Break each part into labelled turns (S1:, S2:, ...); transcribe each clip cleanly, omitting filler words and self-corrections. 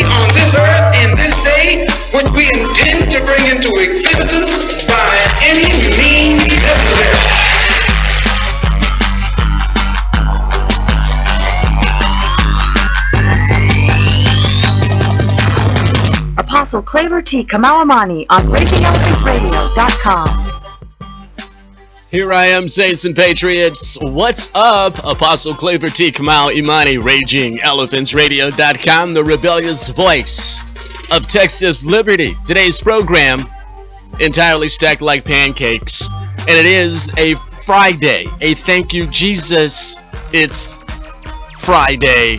S1: be on this earth in this day, which we intend to bring into existence by any means necessary.
S2: Apostle Claver T. Kamau-Imani on RagingElephantRadio.com.
S3: Here I am, Saints and Patriots. What's up? Apostle Claver T. Kamau-Imani, RagingElephantRadio.com, the rebellious voice of Texas liberty. Today's program, entirely stacked like pancakes, and it is a Friday. A thank you, Jesus. It's Friday.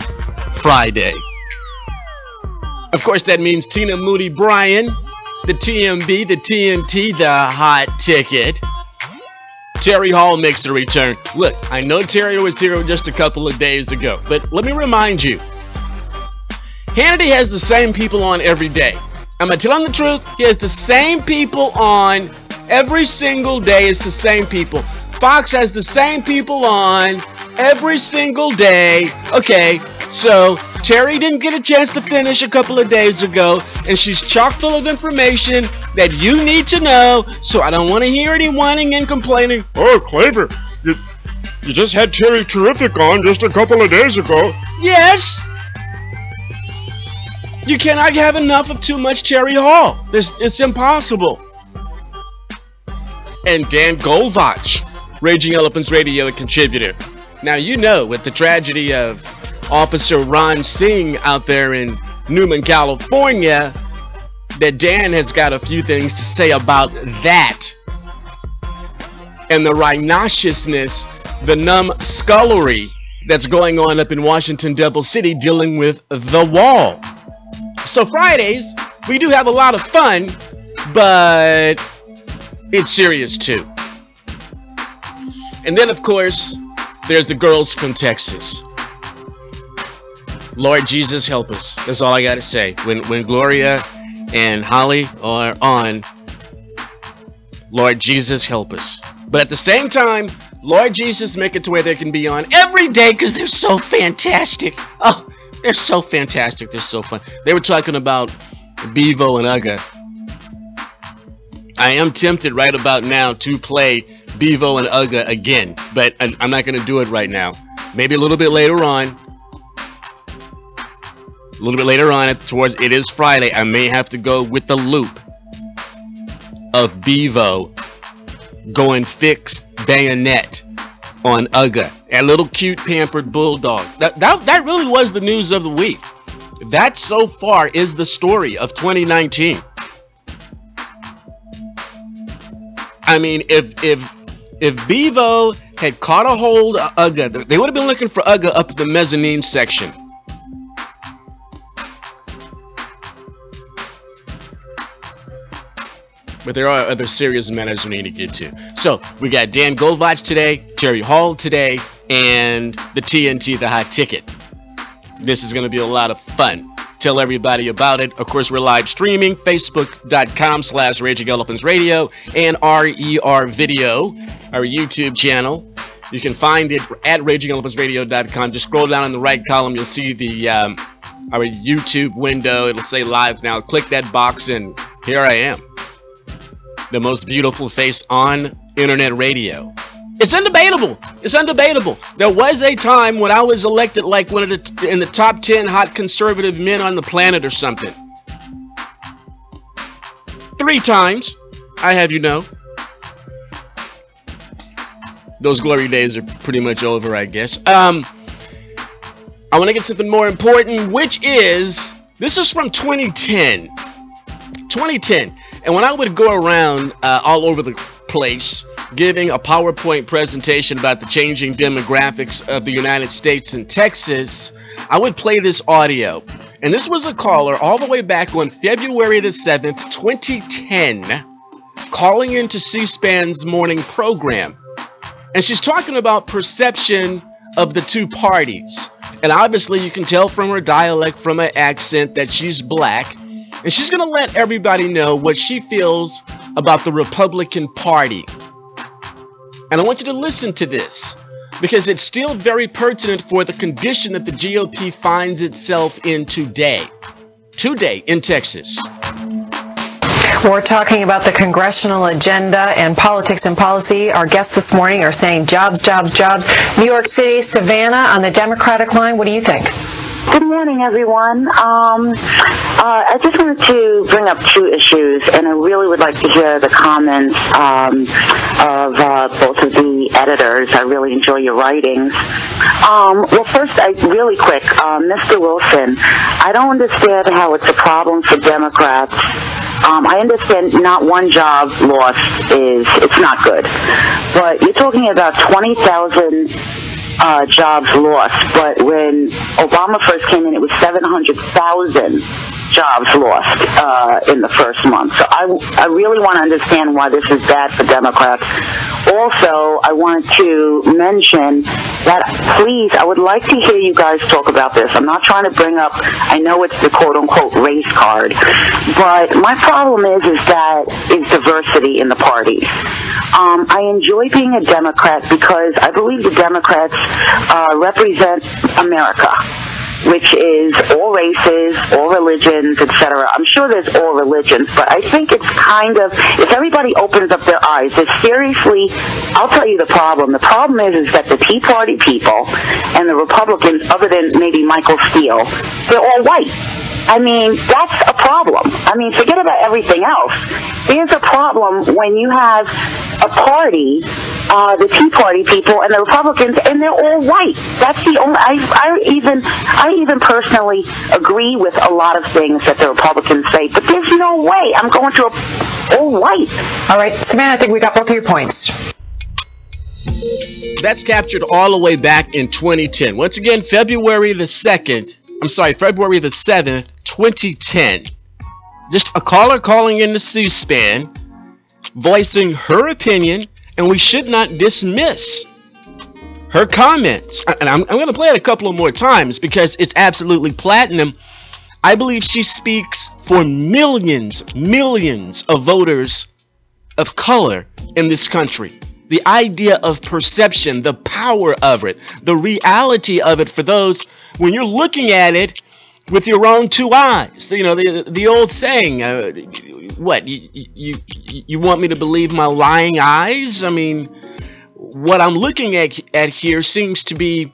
S3: Of course, that means Tina Moody Bryan, the TMB, the TNT, the hot ticket. Terry Hall makes a return. Look, I know Terry was here just a couple of days ago, but let me remind you, Hannity has the same people on every day. Am I telling the truth? He has the same people on every single day. It's the same people. Fox has the same people on every single day. Okay, so Terry didn't get a chance to finish a couple of days ago, and she's chock full of information that you need to know, so I don't want to hear any whining and complaining.
S4: Oh, Claver, you just had Terry Terrific on just a couple of days ago.
S3: Yes. You cannot have enough of too much Terry Hall. It's impossible. And Dan Goldvach, Raging Elephants Radio contributor. Now, you know, with the tragedy of Officer Ron Singh out there in Newman, California, that Dan has got a few things to say about that. And the rhinoceriousness, the numbskullery that's going on up in Washington, Devil City dealing with the wall. So Fridays, we do have a lot of fun, but it's serious too. And then, of course, there's the girls from Texas. Lord Jesus, help us. That's all I got to say. When Gloria and Holly are on, Lord Jesus, help us. But at the same time, Lord Jesus, make it to where they can be on every day because they're so fantastic. Oh, they're so fantastic. They're so fun. They were talking about Bevo and Uga. I am tempted right about now to play Bevo and Uga again, but I'm not going to do it right now. Maybe a little bit later on. A little bit later on, it is Friday, I may have to go with the loop of Bevo going fixed bayonet on Uga, a little cute pampered bulldog. That really was the news of the week. That so far is the story of 2019. I mean, if Bevo had caught a hold of Uga, they would have been looking for Uga up the mezzanine section. But there are other serious matters we need to get to. So, we got Dan Goldvach today, Terry Hall today, and the TNT, the hot ticket. This is going to be a lot of fun. Tell everybody about it. Of course, we're live streaming, facebook.com/Raging Elephants Radio, and RER Video, our YouTube channel. You can find it at RagingElePhantsRadio.com. Just scroll down in the right column. You'll see the our YouTube window. It'll say live now. Click that box, and here I am. The most beautiful face on internet radio. It's undebatable. It's undebatable. There was a time when I was elected like one of in the top 10 hot conservative men on the planet or something. 3 times, I have you know. Those glory days are pretty much over, I guess. I want to get something more important, which is, this is from 2010. 2010. And when I would go around all over the place giving a PowerPoint presentation about the changing demographics of the United States and Texas, I would play this audio. And this was a caller all the way back on February the 7th, 2010, calling into C-SPAN's morning program. And she's talking about perception of the two parties. And obviously you can tell from her dialect, from her accent, that she's black. And she's going to let everybody know what she feels about the Republican Party. And I want you to listen to this, because it's still very pertinent for the condition that the GOP finds itself in today. today in Texas.
S5: We're talking about the congressional agenda and politics and policy. Our guests this morning are saying jobs, jobs, jobs. New York City, Savannah on the Democratic line. What do you think?
S6: Good morning, everyone. I just wanted to bring up two issues, and I really would like to hear the comments of both of the editors. I really enjoy your writings. Well, first, really quick, Mr. Wilson, I don't understand how it's a problem for Democrats. I understand not one job lost it's not good, but you're talking about 20,000 jobs lost, but when Obama first came in, it was 700,000 jobs lost in the first month. So I really want to understand why this is bad for Democrats. Also, I wanted to mention that, please, I would like to hear you guys talk about this. I'm not trying to bring up, I know it's the quote-unquote race card, but my problem is diversity in the parties. I enjoy being a Democrat because I believe the Democrats represent America, which is all races, all religions, etc. I'm sure there's all religions, but I think it's kind of, if everybody opens up their eyes, there's seriously, I'll tell you the problem. The problem is that the Tea Party people and the Republicans, other than maybe Michael Steele, they're all white. I mean, that's a problem. I mean, forget about everything else. There's a problem when you have a party, the Tea Party people and the Republicans, and they're all white. That's the only. I even personally agree with a lot of things that the Republicans say, but there's no way I'm going to all white.
S5: All right, Savannah, I think we got both of your points.
S3: That's captured all the way back in 2010. Once again, February the 7th, 2010. Just a caller calling in the C-SPAN, voicing her opinion, and we should not dismiss her comments. And I'm going to play it a couple of more times because it's absolutely platinum. I believe she speaks for millions of voters of color in this country. The idea of perception, the power of it, the reality of it for those, when you're looking at it with your own two eyes. You know, the old saying, what, you want me to believe my lying eyes? I mean, what I'm looking at here seems to be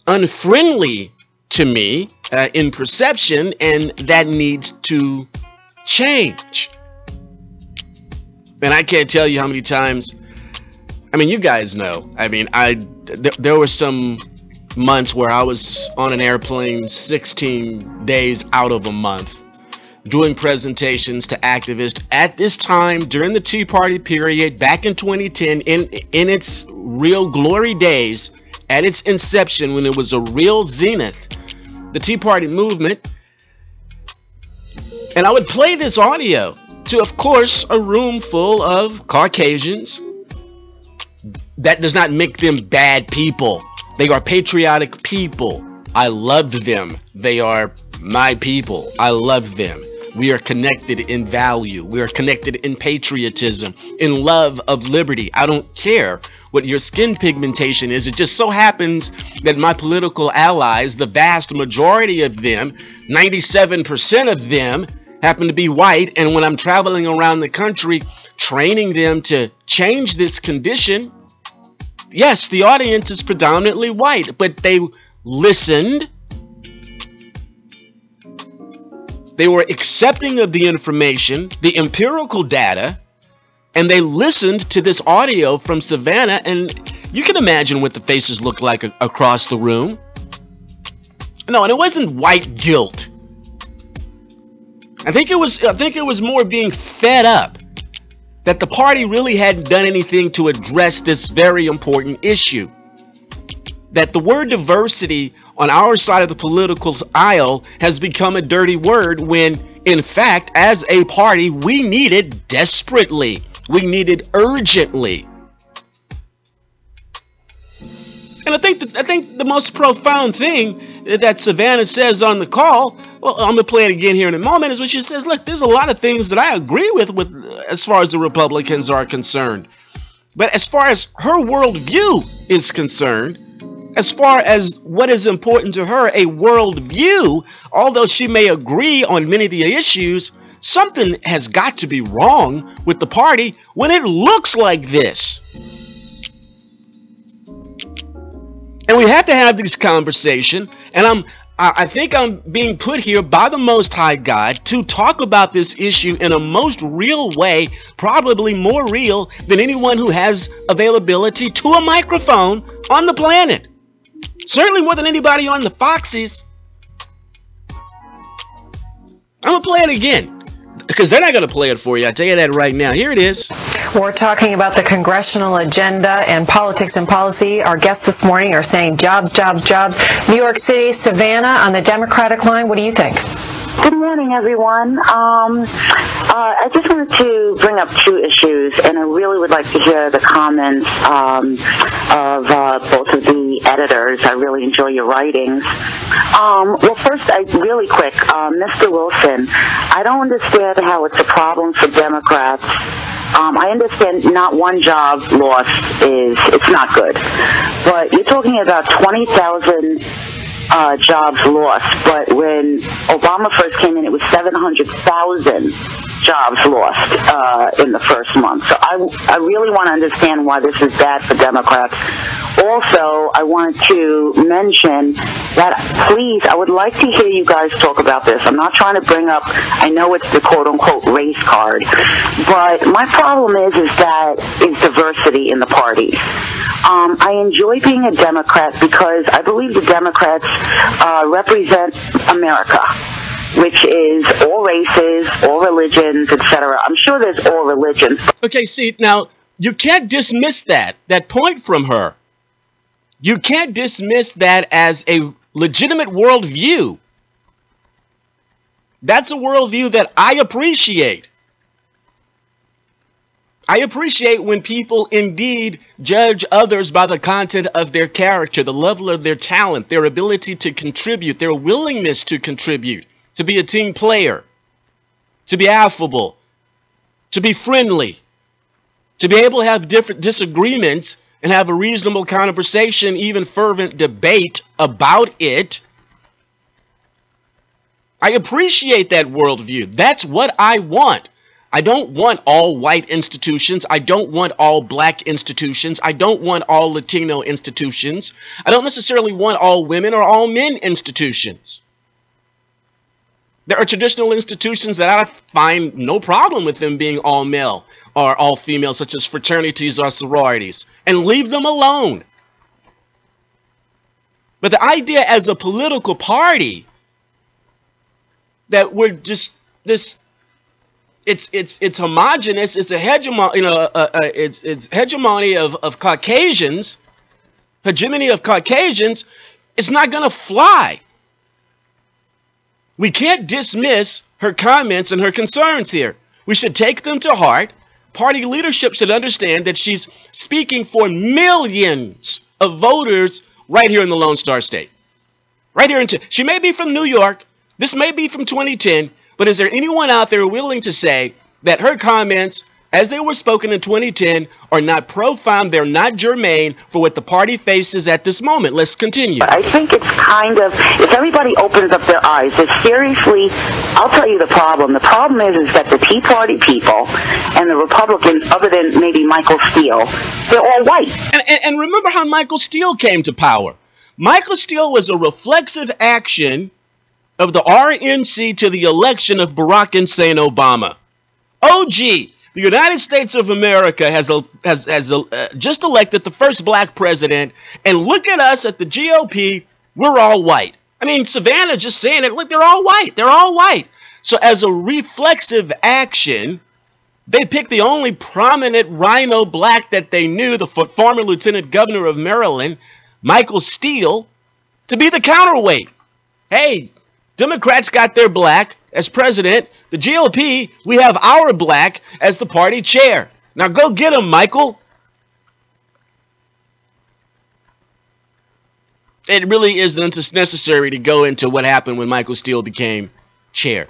S3: unfriendly to me in perception, and that needs to change. And I can't tell you how many times, I mean, you guys know, I mean, there were some months where I was on an airplane 16 days out of a month doing presentations to activists at this time during the Tea Party period back in 2010 in its real glory days, at its inception when it was a real zenith, the Tea Party movement. And I would play this audio to, of course, a room full of Caucasians. That does not make them bad people. They are patriotic people. I loved them. They are my people. I love them. We are connected in value. We are connected in patriotism, in love of liberty. I don't care what your skin pigmentation is. It just so happens that my political allies, the vast majority of them, 97% of them, happen to be white. And when I'm traveling around the country training them to change this condition, yes, the audience is predominantly white, but they listened. They were accepting of the information, the empirical data, and they listened to this audio from Savannah, and you can imagine what the faces looked like across the room. No, and it wasn't white guilt. I think it was more being fed up that the party really hadn't done anything to address this very important issue. That the word diversity on our side of the political aisle has become a dirty word when, in fact, as a party, we need it desperately. We need it urgently. And I think the most profound thing that Savannah says on the call, well, I'm going to play it again here in a moment, is when she says, look, there's a lot of things that I agree with as far as the Republicans are concerned. But as far as her worldview is concerned, as far as what is important to her, a worldview, although she may agree on many of the issues, something has got to be wrong with the party when it looks like this. And we have to have this conversation, and I think I'm being put here by the Most High God to talk about this issue in a most real way, probably more real than anyone who has availability to a microphone on the planet. Certainly more than anybody on the Foxies. I'm going to play it again, because they're not going to play it for you. I tell you that right now. Here it is.
S5: We're talking about the congressional agenda and politics and policy. Our guests this morning are saying jobs, jobs, jobs. New York City, Savannah on the Democratic line. What do you think?
S6: Good morning, everyone. I just wanted to bring up two issues, and I really would like to hear the comments of both of the editors. I really enjoy your writings. Well, first, really quick, Mr. Wilson, I don't understand how it's a problem for Democrats. I understand not one job loss it's not good, but you're talking about 20,000 jobs lost, but when Obama first came in, it was 700,000 jobs lost in the first month. So I really want to understand why this is bad for Democrats. Also, I wanted to mention that, please, I would like to hear you guys talk about this. I'm not trying to bring up, I know it's the quote-unquote race card, but my problem is diversity in the parties. I enjoy being a Democrat because I believe the Democrats represent America, which is all races, all religions, etc. I'm sure there's all religions.
S3: Okay, see, now, you can't dismiss that point from her. You can't dismiss that as a legitimate worldview. That's a worldview that I appreciate. I appreciate when people indeed judge others by the content of their character, the level of their talent, their ability to contribute, their willingness to contribute, to be a team player, to be affable, to be friendly, to be able to have different disagreements and have a reasonable conversation, even fervent debate about it. I appreciate that worldview. That's what I want. I don't want all white institutions. I don't want all black institutions. I don't want all Latino institutions. I don't necessarily want all women or all men institutions. There are traditional institutions that I find no problem with them being all male or all female, such as fraternities or sororities, and leave them alone. But the idea as a political party that we're just this, it's homogenous, it's a hegemony, it's hegemony of Caucasians, hegemony of Caucasians, it's not going to fly. We can't dismiss her comments and her concerns here. We should take them to heart. Party leadership should understand that she's speaking for millions of voters right here in the Lone Star State. Right here she may be from New York. This may be from 2010. But is there anyone out there willing to say that her comments, as they were spoken in 2010, are not profound, they're not germane for what the party faces at this moment? Let's continue.
S6: I think it's kind of, if everybody opens up their eyes, it's seriously, I'll tell you the problem. The problem is that the Tea Party people and the Republicans, other than maybe Michael Steele, they're all white.
S3: And remember how Michael Steele came to power. Michael Steele was a reflexive action of the RNC to the election of Barack Hussein Obama. Oh, gee, the United States of America has just elected the first black president, and look at us at the GOP, we're all white. I mean, Savannah just saying it, look, they're all white. They're all white. So as a reflexive action, they picked the only prominent rhino black that they knew, the former lieutenant governor of Maryland, Michael Steele, to be the counterweight. Hey, Democrats got their black as president. The GOP, we have our black as the party chair. Now go get him, Michael. It really isn't necessary to go into what happened when Michael Steele became chair.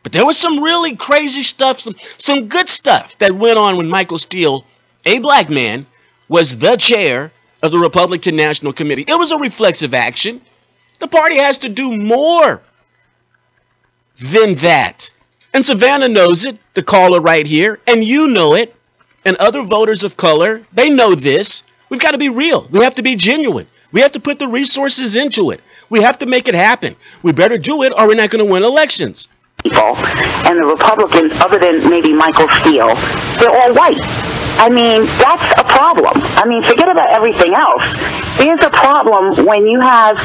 S3: But there was some really crazy stuff, some good stuff that went on when Michael Steele, a black man, was the chair of the Republican National Committee. It was a reflexive action. The party has to do more than that. And Savannah knows it, the caller right here, and you know it, and other voters of color, they know this. We've got to be real. We have to be genuine. We have to put the resources into it. We have to make it happen. We better do it or we're not going to win elections.
S6: People and the Republicans, other than maybe Michael Steele, they're all white. I mean, that's a problem. I mean, forget about everything else. There's a problem when you have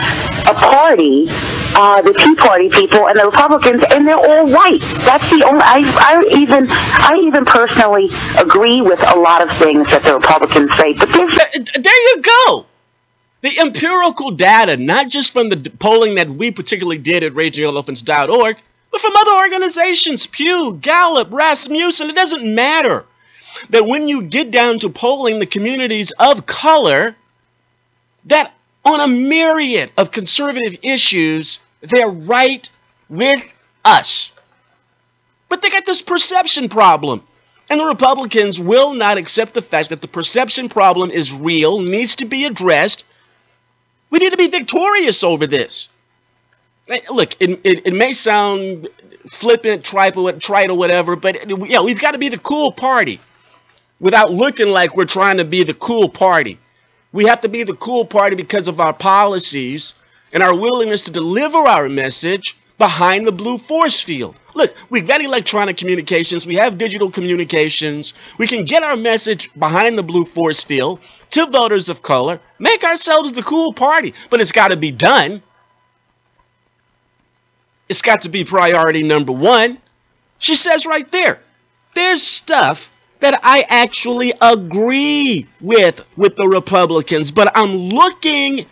S6: a party, the Tea Party people and the Republicans, and they're all white. That's the only. I even personally agree with a lot of things that the Republicans say. But
S3: there you go. The empirical data, not just from the polling that we particularly did at RagingElephants.org, but from other organizations, Pew, Gallup, Rasmussen, it doesn't matter. That when you get down to polling the communities of color, that on a myriad of conservative issues, they're right with us. But they got this perception problem. And the Republicans will not accept the fact that the perception problem is real, needs to be addressed. We need to be victorious over this. Look, it may sound flippant, trite or whatever, but yeah, we've got to be the cool party without looking like we're trying to be the cool party. We have to be the cool party because of our policies and our willingness to deliver our message behind the blue force field. Look, we've got electronic communications. We have digital communications. We can get our message behind the blue force field to voters of color, make ourselves the cool party. But it's got to be done. It's got to be priority number one. She says right there, there's stuff that I actually agree with the Republicans, but I'm looking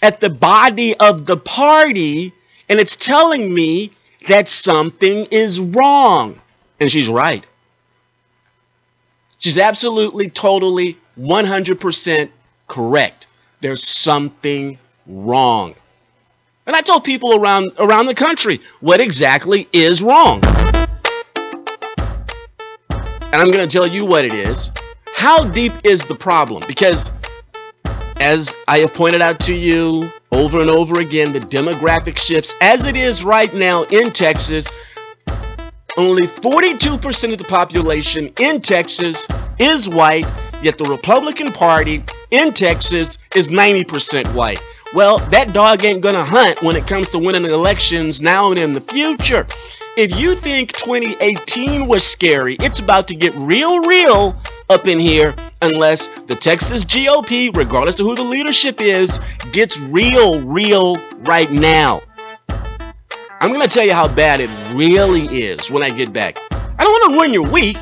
S3: at the body of the party and it's telling me that something is wrong. And she's right. She's absolutely, totally, 100% correct. There's something wrong. And I told people around the country what exactly is wrong. And I'm going to tell you what it is. How deep is the problem? Because as I have pointed out to you over and over again, the demographic shifts as it is right now in Texas. Only 42% of the population in Texas is white, yet the Republican Party in Texas is 90% white. Well, that dog ain't gonna hunt when it comes to winning elections now and in the future. If you think 2018 was scary, it's about to get real up in here unless the Texas GOP, regardless of who the leadership is, gets real right now. I'm going to tell you how bad it really is when I get back. I don't want to ruin your week.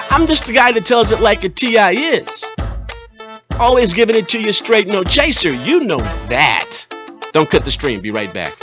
S3: I'm just the guy that tells it like a TI is. Always giving it to you straight, no chaser. You know that. Don't cut the stream. Be right back.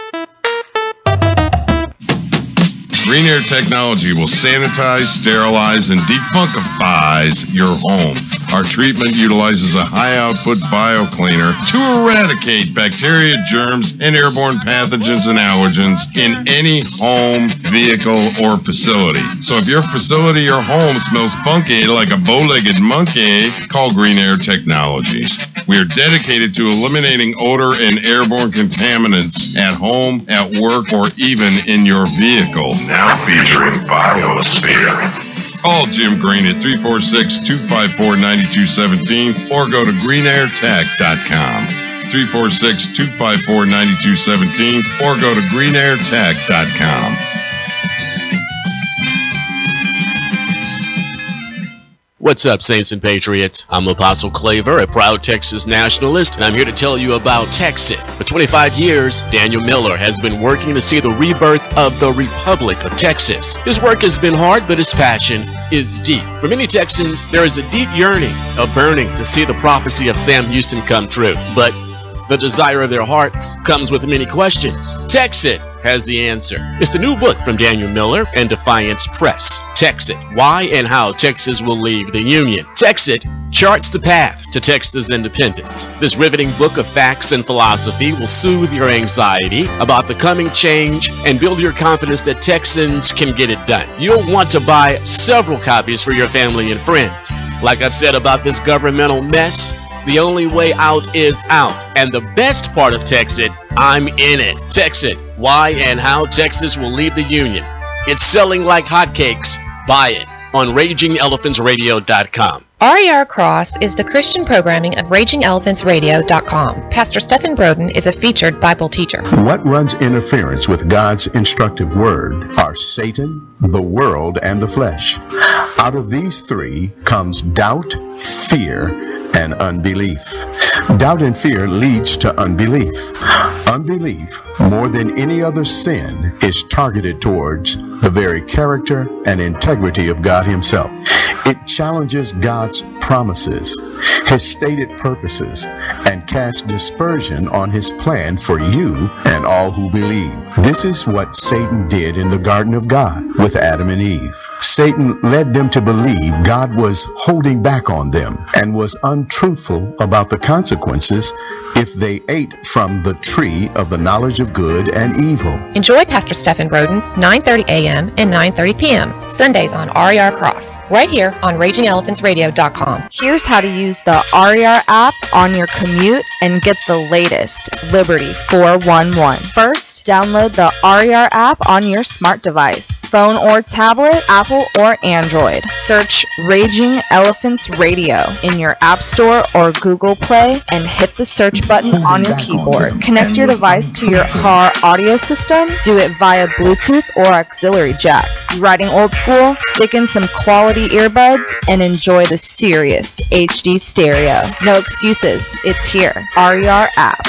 S7: Green Air Technology will sanitize, sterilize, and defunkifies your home. Our treatment utilizes a high-output biocleaner to eradicate bacteria, germs, and airborne pathogens and allergens in any home, vehicle, or facility. So if your facility or home smells funky like a bow-legged monkey, call Green Air Technologies. We are dedicated to eliminating odor and airborne contaminants at home, at work, or even in your vehicle.
S8: Now featuring Biosphere.
S7: Call Jim Green at 346-254-9217 or go to greenairtech.com. 346-254-9217 or go to greenairtech.com.
S3: What's up, Saints and Patriots? I'm Apostle Claver, a proud Texas nationalist, and I'm here to tell you about Texit. For 25 years, Daniel Miller has been working to see the rebirth of the Republic of Texas. His work has been hard, but his passion is deep. For many Texans, there is a deep yearning, a burning to see the prophecy of Sam Houston come true. But the desire of their hearts comes with many questions. Texit has the answer. It's the new book from Daniel Miller and Defiance Press. Texit, Why and How Texas Will Leave the Union. Texit charts the path to Texas independence. This riveting book of facts and philosophy will soothe your anxiety about the coming change and build your confidence that Texans can get it done. You'll want to buy several copies for your family and friends. Like I've said about this governmental mess, The only way out is out. And the best part of Text It, I'm in it. Text It, why and how Texas will leave the Union. It's selling like hotcakes. Buy it on RagingElePhantsRadio.com.
S9: RER Cross is the Christian programming of RagingElePhantsRadio.com. Pastor Stephen Broden is a featured Bible teacher.
S10: What runs interference with God's instructive word are Satan, the world, and the flesh. Out of these three comes doubt, fear, and unbelief. Doubt and fear leads to unbelief. Unbelief, more than any other sin, is targeted towards the very character and integrity of God Himself. It challenges God's promises, His stated purposes, and casts dispersion on His plan for you and all who believe. This is what Satan did in the Garden of God with Adam and Eve. Satan led them to believe God was holding back on them and was untruthful about the consequences if they ate from the tree of the knowledge of good and evil.
S9: Enjoy Pastor Stephen Broden, 9:30 a.m. and 9:30 p.m. Sundays on RER Cross, right here on RagingElePhantsRadio.com.
S11: Here's how to use the RER app on your commute and get the latest Liberty 411. First, download the RER app on your smart device, phone or tablet, Apple or Android. Search Raging Elephants Radio in your App Store or Google Play and hit the search button on your keyboard. Connect your device to your car audio system. Do it via Bluetooth or auxiliary jack. You riding old school? Stick in some quality earbuds and enjoy the serious HD stereo. No excuses. It's here. RER app.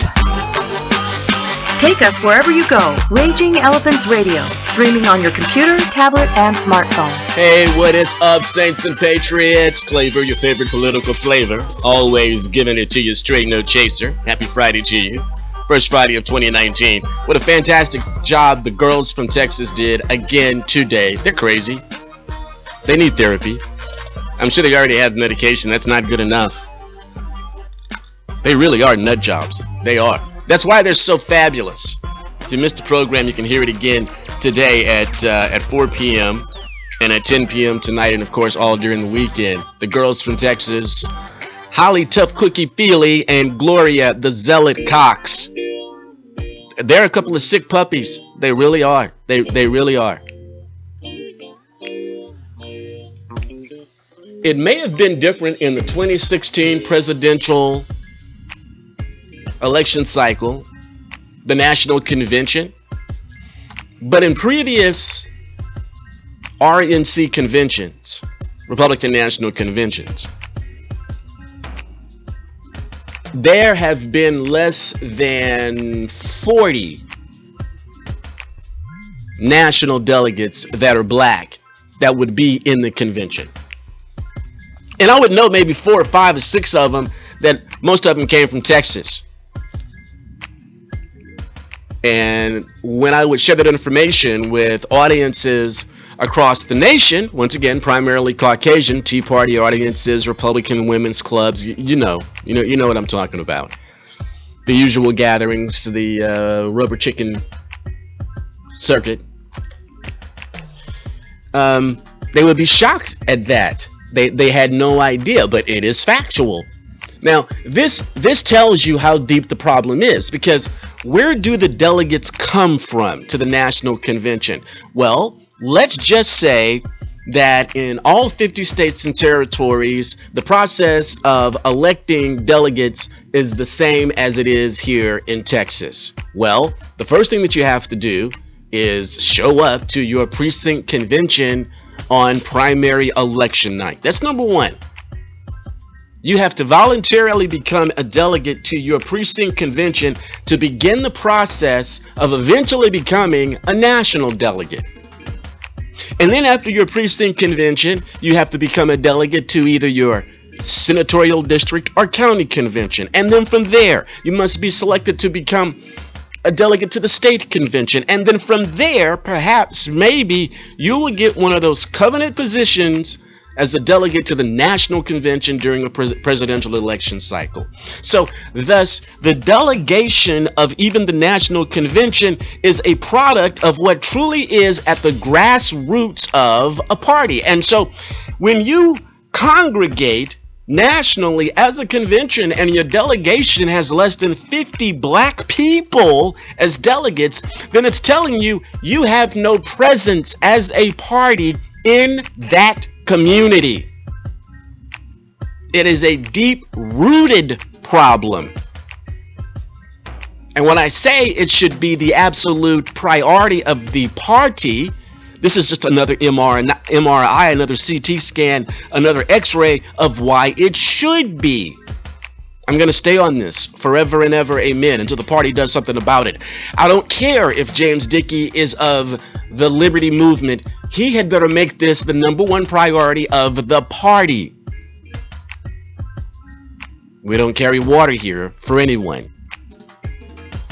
S2: Take us wherever you go. Raging Elephants Radio, streaming on your computer, tablet, and smartphone.
S3: Hey, what is up, Saints and Patriots? Claver, your favorite political flavor. Always giving it to you straight, no chaser. Happy Friday to you. First Friday of 2019. What a fantastic job the girls from Texas did again today. They're crazy. They need therapy. I'm sure they already have medication. That's not good enough. They really are nut jobs. They are. That's why they're so fabulous. If you missed the program, you can hear it again today at 4 p.m. and at 10 p.m. tonight, and of course all during the weekend. The girls from Texas, Holly Tough Cookie Feely and Gloria the Zealot Cox. They're a couple of sick puppies. They really are. They really are. It may have been different in the 2016 presidential election cycle, the national convention, but in previous RNC conventions, Republican National Conventions, there have been less than 40 national delegates that are black that would be in the convention. And I would know maybe 4 or 5 or 6 of them that most of them came from Texas. And when I would share that information with audiences across the nation, once again, primarily Caucasian, Tea Party audiences, Republican women's clubs, you know what I'm talking about. The usual gatherings, the rubber chicken circuit. They would be shocked at that. They had no idea, but it is factual. Now, this tells you how deep the problem is, because where do the delegates come from to the national convention? Well, let's just say that in all 50 states and territories, the process of electing delegates is the same as it is here in Texas. Well, the first thing that you have to do is show up to your precinct convention on primary election night. That's number one. You have to voluntarily become a delegate to your precinct convention to begin the process of eventually becoming a national delegate. And then after your precinct convention, you have to become a delegate to either your senatorial district or county convention. And then from there, you must be selected to become a delegate to the state convention. And then from there, perhaps, maybe, you will get one of those covenant positions as a delegate to the national convention during a presidential election cycle. So, thus, the delegation of even the national convention is a product of what truly is at the grassroots of a party. And so, when you congregate nationally as a convention and your delegation has less than 50 black people as delegates, then it's telling you you have no presence as a party in that community. It is a deep-rooted problem. And when I say it should be the absolute priority of the party, this is just another MRI, another CT scan, another X-ray of why it should be. I'm going to stay on this forever and ever, amen, until the party does something about it. I don't care if James Dickey is of the Liberty Movement. He had better make this the #1 priority of the party. We don't carry water here for anyone.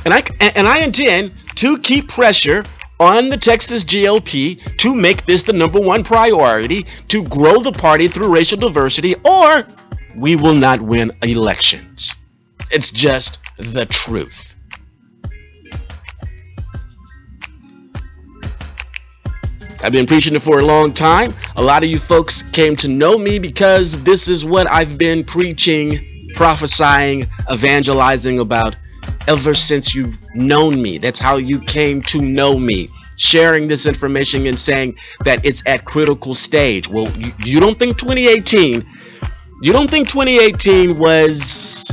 S3: And I intend to keep pressure on the Texas GOP to make this the #1 priority, to grow the party through racial diversity, or we will not win elections. It's just the truth. I've been preaching it for a long time. A lot of you folks came to know me because this is what I've been preaching, prophesying, evangelizing about ever since you've known me. That's how you came to know me. Sharing this information and saying that it's at critical stage. Well, you don't think 2018 was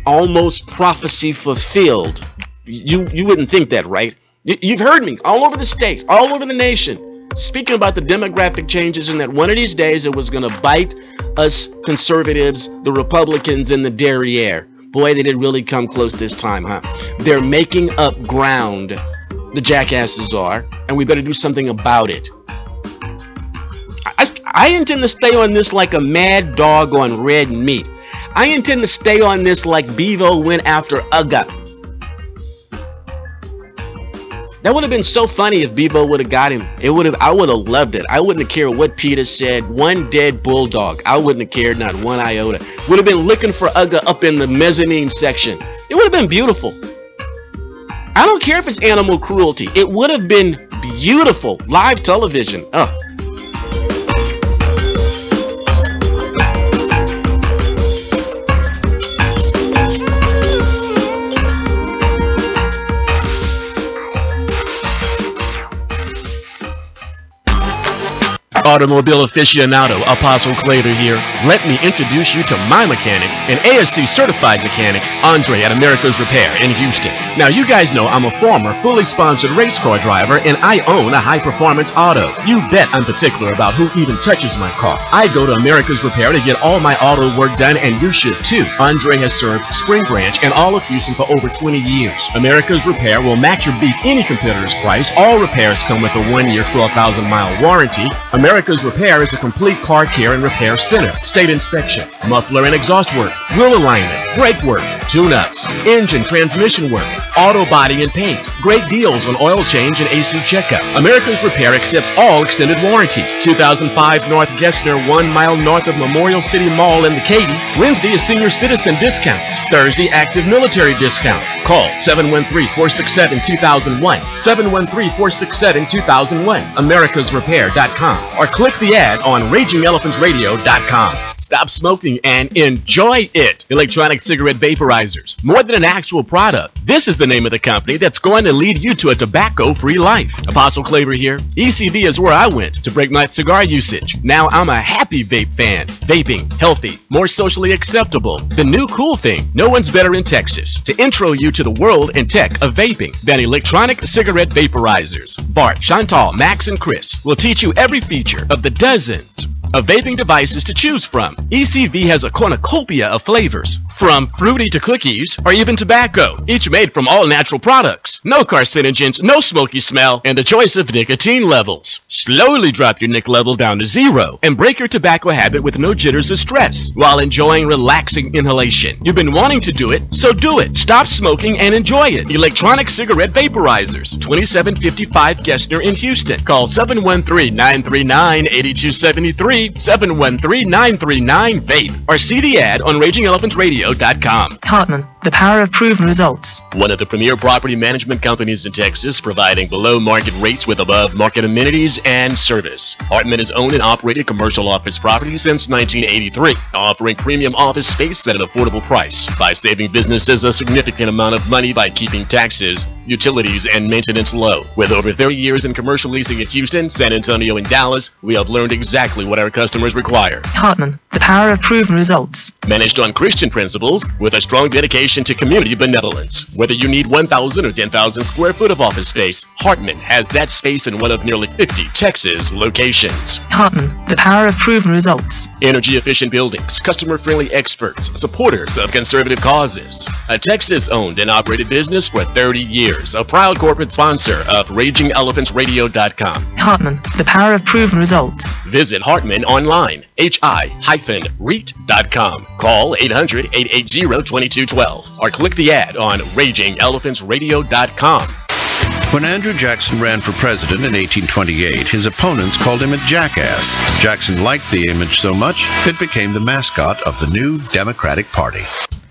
S3: almost prophecy fulfilled. You wouldn't think that, right? You've heard me all over the state, all over the nation, speaking about the demographic changes and that one of these days it was going to bite us conservatives, the Republicans, in the derriere. Boy, they did really come close this time, huh? They're making up ground, the jackasses are, and we better do something about it. I intend to stay on this like a mad dog on red meat. I intend to stay on this like Bevo went after Uga. That would have been so funny if Bevo would have got him. I would have loved it. I wouldn't have cared what Peter said. One dead bulldog. I wouldn't have cared, not one iota. Would have been looking for Uga up in the mezzanine section. It would have been beautiful. I don't care if it's animal cruelty. It would have been beautiful. Live television. Oh. Automobile aficionado, Apostle Claver here. Let me introduce you to my mechanic, an ASC certified mechanic, Andre at America's Repair in Houston. Now you guys know I'm a former fully sponsored race car driver and I own a high performance auto. You bet I'm particular about who even touches my car. I go to America's Repair to get all my auto work done, and you should too. Andre has served Spring Branch and all of Houston for over 20 years. America's Repair will match or beat any competitor's price. All repairs come with a 1-year, 12,000-mile warranty. America's Repair is a complete car care and repair center. State inspection, muffler and exhaust work, wheel alignment, brake work, tune-ups, engine transmission work, auto body and paint. Great deals on oil change and AC checkup. America's Repair accepts all extended warranties. 2005 North Gessner, 1 mile north of Memorial City Mall in the Katy. Wednesday is senior citizen discounts. Thursday, active military discount. Call 713-467-2001. 713-467-2001. AmericasRepair.com. Or click the ad on RagingElephantsRadio.com. Stop smoking and enjoy it. Electronic cigarette vaporizers. More than an actual product. This is the name of the company that's going to lead you to a tobacco-free life. Apostle Claver here. ECV is where I went to break my cigar usage. Now I'm a happy vape fan. Vaping, healthy, more socially acceptable. The new cool thing. No one's better in Texas to intro you to the world and tech of vaping than electronic cigarette vaporizers. Bart, Chantal, Max, and Chris will teach you every feature of the dozens of vaping devices to choose from. ECV has a cornucopia of flavors, from fruity to cookies or even tobacco, each made from all natural products. No carcinogens, no smoky smell, and a choice of nicotine levels. Slowly drop your nic level down to 0 and break your tobacco habit with no jitters or stress while enjoying relaxing inhalation. You've been wanting to do it, so do it. Stop smoking and enjoy it. Electronic cigarette vaporizers, 2755 Gessner in Houston. Call 713-939-8273 833-713-939-VAPE or see the ad on RagingElephantRadio.com.
S12: Hartman, the power of proven results.
S3: One of the premier property management companies in Texas, providing below market rates with above market amenities and service. Hartman has owned and operated commercial office properties since 1983, offering premium office space at an affordable price by saving businesses a significant amount of money by keeping taxes, utilities, and maintenance low. With over 30 years in commercial leasing in Houston, San Antonio, and Dallas, we have learned exactly what our customers require.
S12: Hartman, the power of proven results.
S3: Managed on Christian principles with a strong dedication to community benevolence. Whether you need 1,000 or 10,000 square foot of office space, Hartman has that space in one of nearly 50 Texas locations.
S12: Hartman, the power of proven results.
S3: Energy efficient buildings, customer friendly experts, supporters of conservative causes. A Texas owned and operated business for 30 years. A proud corporate sponsor of RagingElephantRadio.com.
S12: Hartman, the power of proven results.
S3: Visit Hartman online, hi-REIT.com. Call 800-880-2212 or click the ad on RagingElephantRadio.com.
S10: When Andrew Jackson ran for president in 1828, his opponents called him a jackass. Jackson liked the image so much, it became the mascot of the new Democratic Party.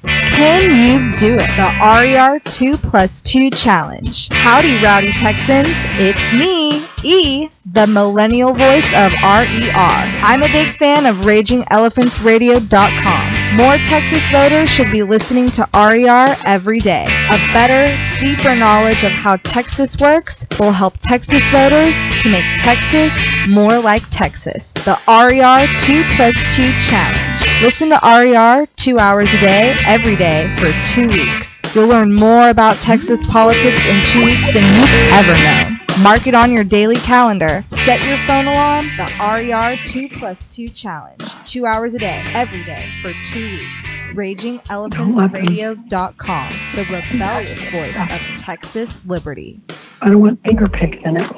S11: Can you do it? The RER 2+2 Challenge. Howdy, rowdy Texans. It's me, E, the millennial voice of RER. I'm a big fan of RagingElephantRadio.com. More Texas voters should be listening to RER every day. A better, deeper knowledge of how Texas works will help Texas voters to make Texas more like Texas. The RER 2+2 Challenge. Listen to RER 2 hours a day, every day, for 2 weeks. You'll learn more about Texas politics in 2 weeks than you've ever known. Mark it on your daily calendar. Set your phone alarm. The RER 2+2 Challenge. 2 hours a day, every day, for 2 weeks. RagingElephantRadio.com. The rebellious voice of Texas liberty.
S12: I don't want finger picks in it.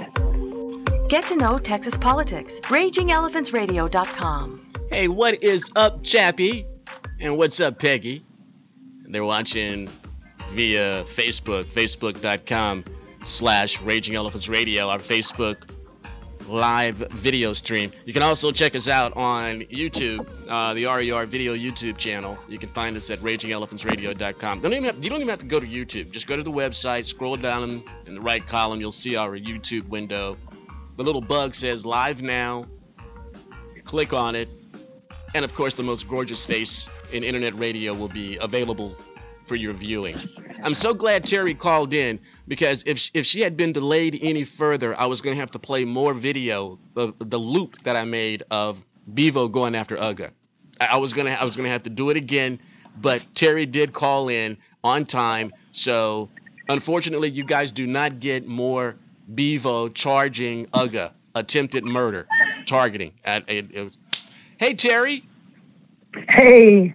S2: Get to know Texas politics. RagingElephantRadio.com.
S3: Hey, what is up, Chappie? And what's up, Peggy? They're watching via Facebook, facebook.com/RagingElephantRadio, our Facebook live video stream. You can also check us out on YouTube, the RER video YouTube channel. You can find us at RagingElephantRadio.com. You don't even have to go to YouTube. Just go to the website, scroll down in the right column, you'll see our YouTube window. The little bug says live now. Click on it. And of course, the most gorgeous face in internet radio will be available for your viewing. I'm so glad Terry called in, because if she had been delayed any further, I was going to have to play more video of the loop that I made of Bevo going after Uga. I was gonna have to do it again, but Terry did call in on time, so unfortunately you guys do not get more Bevo charging Uga attempted murder targeting. Hey, Terry.
S13: Hey.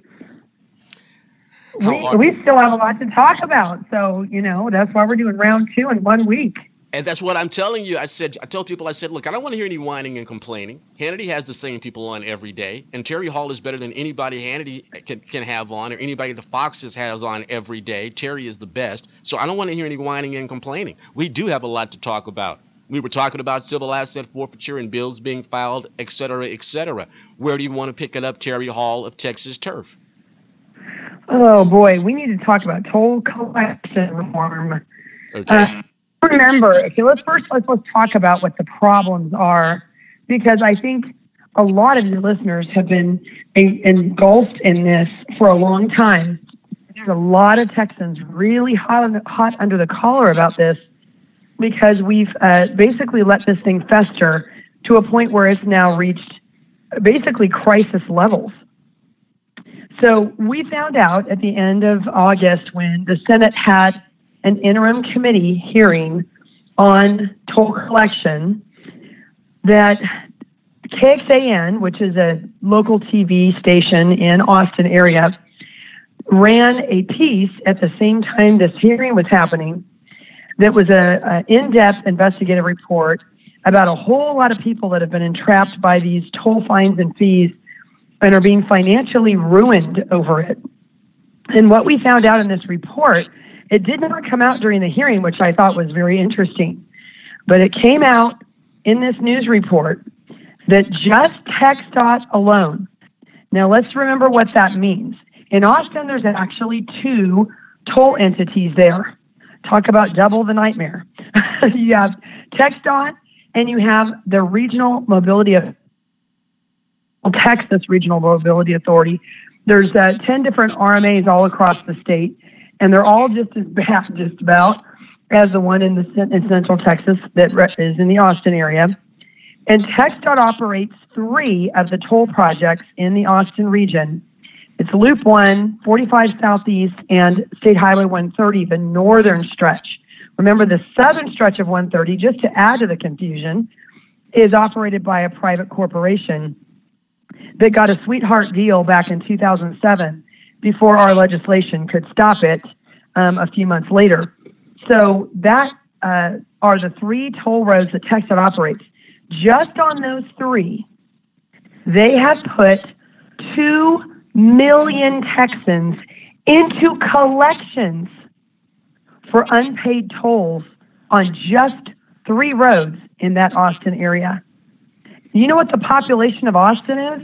S13: We still have a lot to talk about, so, that's why we're doing round 2 in 1 week.
S3: And that's what I'm telling you. I told people, look, I don't want to hear any whining and complaining. Hannity has the same people on every day, and Terry Hall is better than anybody Hannity can have on, or anybody the Foxes has on every day. Terry is the best, so I don't want to hear any whining and complaining. We do have a lot to talk about. We were talking about civil asset forfeiture and bills being filed, et cetera, et cetera. Where do you want to pick it up, Terry Hall of Texas Turf?
S13: Oh, boy, we need to talk about toll collection reform.
S3: Okay.
S13: Remember, let's talk about what the problems are, because I think a lot of your listeners have been engulfed in this for a long time. There's a lot of Texans really hot under the collar about this, because we've basically let this thing fester to a point where it's now reached basically crisis levels. So we found out at the end of August, when the Senate had an interim committee hearing on toll collection, that KXAN, which is a local TV station in Austin area, ran a piece at the same time this hearing was happening that was an in-depth investigative report about a whole lot of people that have been entrapped by these toll fines and fees and are being financially ruined over it. And what we found out in this report, it did not come out during the hearing, which I thought was very interesting, but it came out in this news report that just TxDOT alone, now let's remember what that means. In Austin, there's actually 2 toll entities there. Talk about double the nightmare. You have TxDOT and you have the Regional Mobility of Texas Regional Mobility Authority. There's 10 different RMAs all across the state, and they're all just as bad, just about, as the one in Central Texas that is in the Austin area. And TxDOT operates 3 of the toll projects in the Austin region. It's Loop 1, 45 Southeast, and State Highway 130, the northern stretch. Remember, the southern stretch of 130, just to add to the confusion, is operated by a private corporation that got a sweetheart deal back in 2007 before our legislation could stop it a few months later. So that are the 3 toll roads that TxDOT operates. Just on those 3, they have put 2 million Texans into collections for unpaid tolls on just 3 roads in that Austin area. You know what the population of Austin is?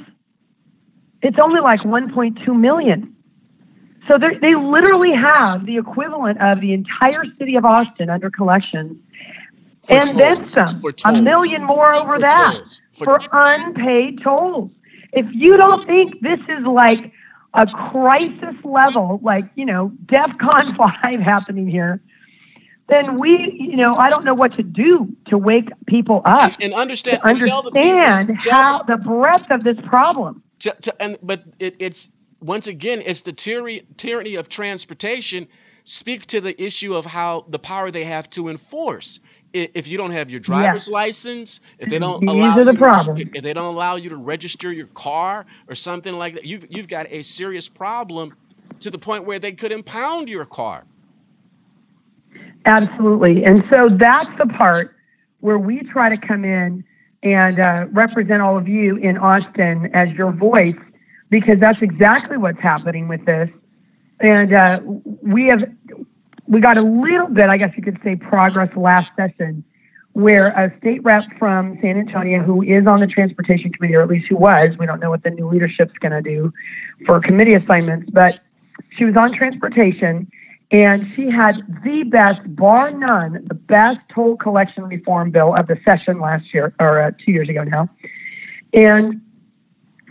S13: It's only like 1.2 million. So they literally have the equivalent of the entire city of Austin under collections, and then some, 1 million more over that for unpaid tolls. If you don't think this is like a crisis level, like, DEFCON 5 happening here, then I don't know what to do to wake people up
S3: and understand
S13: how the breadth of this problem.
S3: But it's once again, it's the tyranny of transportation. Speak to the issue of how the power they have to enforce. If you don't have your driver's license, if they don't if they don't allow you to register your car or something like that, you've got a serious problem to the point where they could impound your car.
S13: Absolutely. And so that's the part where we try to come in and represent all of you in Austin as your voice, because that's exactly what's happening with this. And we got a little bit, I guess you could say, progress last session, where a state rep from San Antonio, who is on the transportation committee, or at least who was, we don't know what the new leadership's going to do for committee assignments, but she was on transportation, and she had the best, bar none, the best toll collection reform bill of the session last year, or 2 years ago now. And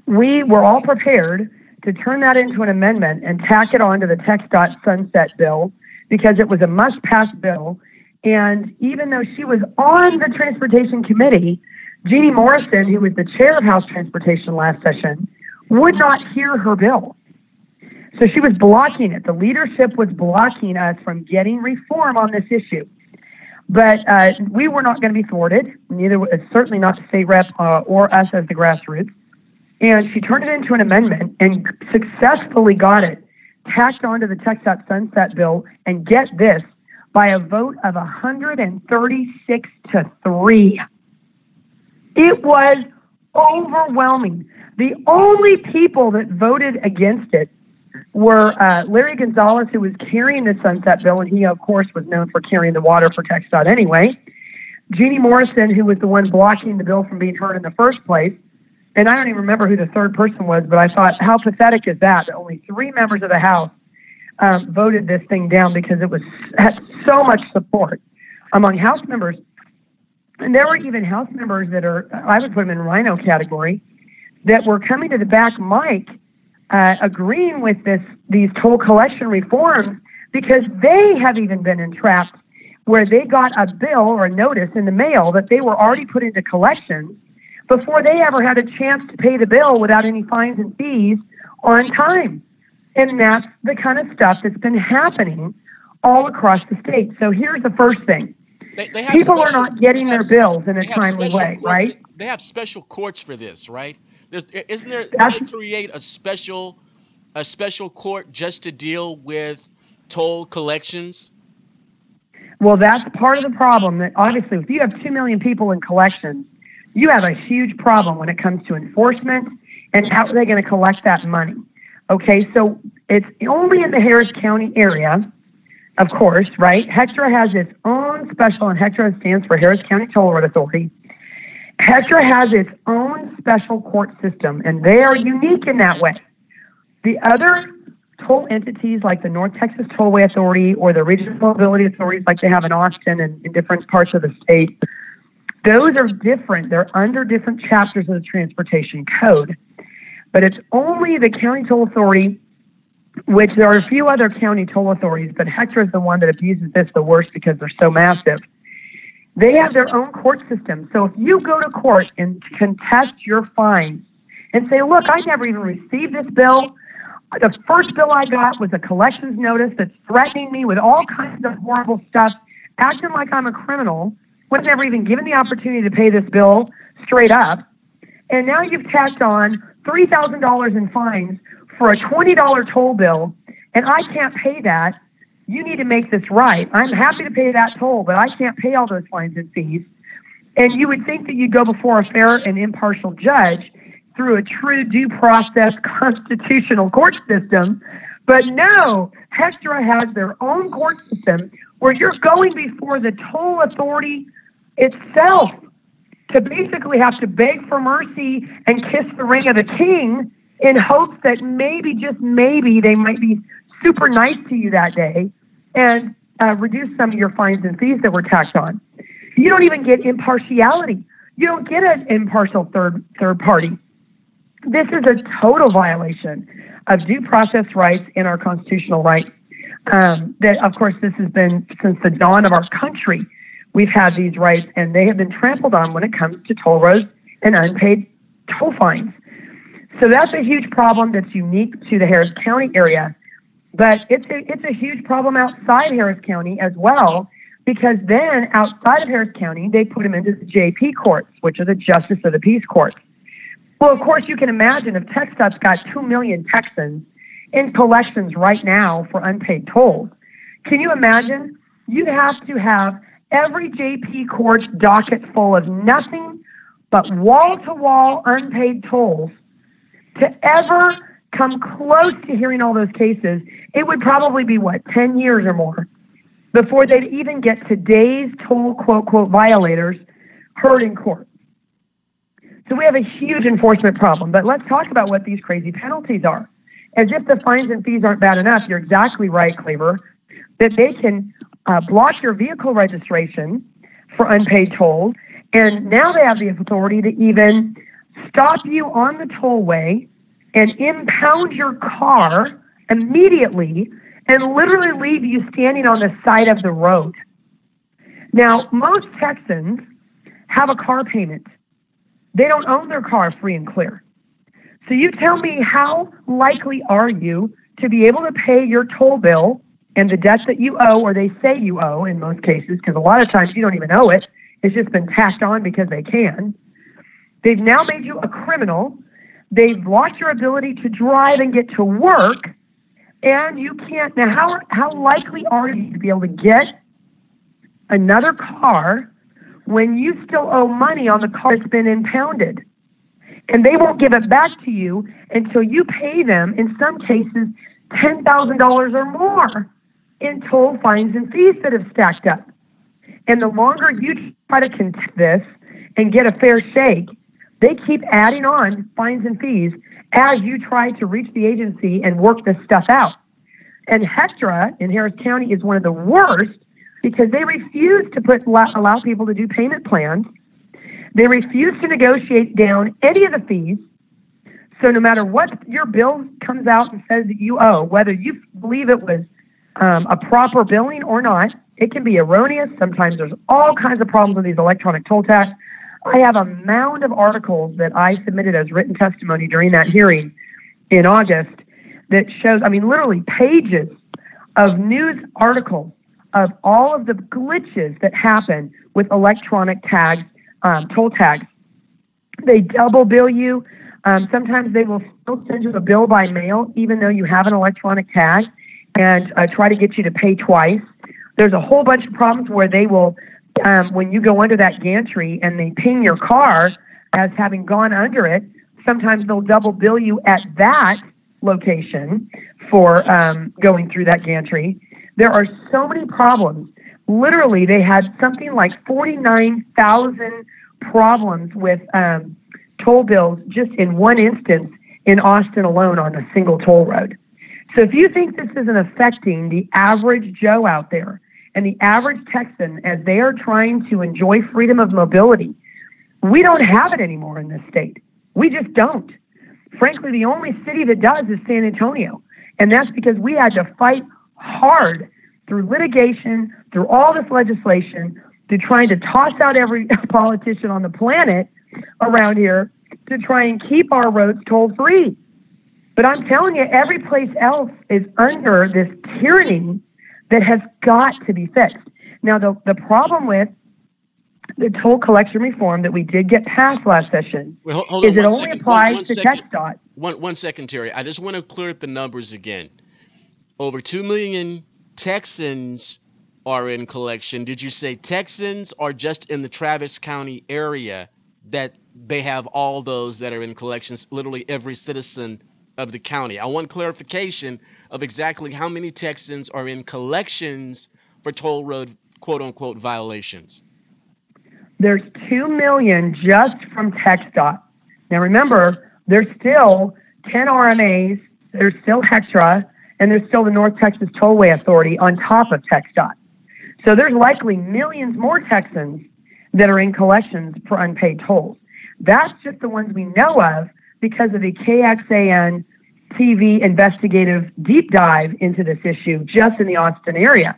S13: we were all prepared to turn that into an amendment and tack it on to the TxDOT sunset bill, because it was a must-pass bill. And even though she was on the transportation committee, Jeannie Morrison, who was the chair of House Transportation last session, would not hear her bill. So she was blocking it. The leadership was blocking us from getting reform on this issue. But we were not going to be thwarted, certainly not the state rep or us as the grassroots. And she turned it into an amendment and successfully got it tacked onto the TxDOT sunset bill, and get this, by a vote of 136 to 3. It was overwhelming. The only people that voted against it were Larry Gonzalez, who was carrying the sunset bill, and he, of course, was known for carrying the water for TxDOT anyway. Jeannie Morrison, who was the one blocking the bill from being heard in the first place. And I don't even remember who the third person was, but I thought, how pathetic is that only 3 members of the House voted this thing down, because it had so much support among House members. And there were even House members that I would put them in rhino category, that were coming to the back mic agreeing with these toll collection reforms, because they have even been entrapped where they got a bill or a notice in the mail that they were already put into collections before they ever had a chance to pay the bill without any fines and fees on time. And that's the kind of stuff that's been happening all across the state. So here's the first thing. People are not getting their bills in a timely way, right?
S3: They have special courts for this, right? Isn't there, they create a special court just to deal with toll collections?
S13: Well, that's part of the problem. That obviously, if you have 2 million people in collections, you have a huge problem when it comes to enforcement and how are they going to collect that money. Okay, so it's only in the Harris County area, of course, right? HECTRA has its own special, and HECTRA stands for Harris County Toll Road Authority, Hector has its own special court system, and they are unique in that way. The other toll entities like the North Texas Tollway Authority or the Regional Mobility Authorities like they have in Austin and in different parts of the state, those are different. They're under different chapters of the Transportation Code. But it's only the County Toll Authority, which there are a few other county toll authorities, but Hector is the one that abuses this the worst because they're so massive. They have their own court system. So if you go to court and contest your fines and say, look, I never even received this bill. The first bill I got was a collections notice that's threatening me with all kinds of horrible stuff, acting like I'm a criminal, was never even given the opportunity to pay this bill straight up. And now you've tacked on $3,000 in fines for a $20 toll bill, and I can't pay that. You need to make this right. I'm happy to pay that toll, but I can't pay all those fines and fees. And you would think that you'd go before a fair and impartial judge through a true due process constitutional court system. But no, Hector has their own court system where you're going before the toll authority itself to basically have to beg for mercy and kiss the ring of the king in hopes that maybe, just maybe, they might be super nice to you that day and reduce some of your fines and fees that were tacked on. You don't even get impartiality. You don't get an impartial third party. This is a total violation of due process rights and our constitutional rights. That, of course, this has been since the dawn of our country. We've had these rights, and they have been trampled on when it comes to toll roads and unpaid toll fines. So that's a huge problem that's unique to the Harris County area. But it's a huge problem outside Harris County as well, because then outside of Harris County, they put them into the JP courts, which are the Justice of the Peace courts. Well, of course, you can imagine if TxDOT's got 2 million Texans in collections right now for unpaid tolls. Can you imagine? You'd have to have every JP court's docket full of nothing but wall-to-wall unpaid tolls to ever come close to hearing all those cases. It would probably be, 10 years or more before they'd even get today's toll, quote, violators heard in court. So we have a huge enforcement problem, but let's talk about what these crazy penalties are. As if the fines and fees aren't bad enough, you're exactly right, Claver, that they can block your vehicle registration for unpaid tolls, and now they have the authority to even stop you on the tollway and impound your car immediately and literally leave you standing on the side of the road. Now, most Texans have a car payment. They don't own their car free and clear. So you tell me, how likely are you to be able to pay your toll bill and the debt that you owe, or they say you owe in most cases, because a lot of times you don't even owe it. It's just been tacked on because they can. They've now made you a criminal. They've blocked your ability to drive and get to work, and you can't. Now, how likely are you to be able to get another car when you still owe money on the car that's been impounded? And they won't give it back to you until you pay them, in some cases, $10,000 or more in toll fines and fees that have stacked up. And the longer you try to contest this and get a fair shake, they keep adding on fines and fees as you try to reach the agency and work this stuff out. And Hector in Harris County is one of the worst because they refuse to allow people to do payment plans. They refuse to negotiate down any of the fees. So no matter what your bill comes out and says that you owe, whether you believe it was a proper billing or not, it can be erroneous. Sometimes there's all kinds of problems with these electronic toll tax. I have a mound of articles that I submitted as written testimony during that hearing in August that shows, literally pages of news articles of all of the glitches that happen with electronic tags, toll tags. They double bill you. Sometimes they will still send you a bill by mail, even though you have an electronic tag, and try to get you to pay twice. There's a whole bunch of problems where they will, when you go under that gantry and they ping your car as having gone under it, sometimes they'll double bill you at that location for going through that gantry. There are so many problems. Literally, they had something like 49,000 problems with toll bills just in one instance in Austin alone on a single toll road. So if you think this isn't affecting the average Joe out there and the average Texan as they are trying to enjoy freedom of mobility, we don't have it anymore in this state. We just don't. Frankly, the only city that does is San Antonio. And that's because we had to fight hard through litigation, through all this legislation, to trying to toss out every politician on the planet around here to try and keep our roads toll-free. But I'm telling you, every place else is under this tyranny that has got to be fixed. Now, the problem with the toll collection reform that we did get passed last session is it only applies to TxDOT.
S3: One second, Terry. I just want to clear up the numbers again. Over 2 million Texans are in collection. Did you say Texans or just in the Travis County area that they have all those that are in collections, literally every citizen of the county? I want clarification of exactly how many Texans are in collections for toll road quote-unquote violations.
S13: There's 2 million just from TxDOT. Now remember, there's still 10 RMAs, there's still HECTRA, and there's still the North Texas Tollway Authority on top of TxDOT. So there's likely millions more Texans that are in collections for unpaid tolls. That's just the ones we know of because of the KXAN TV investigative deep dive into this issue just in the Austin area.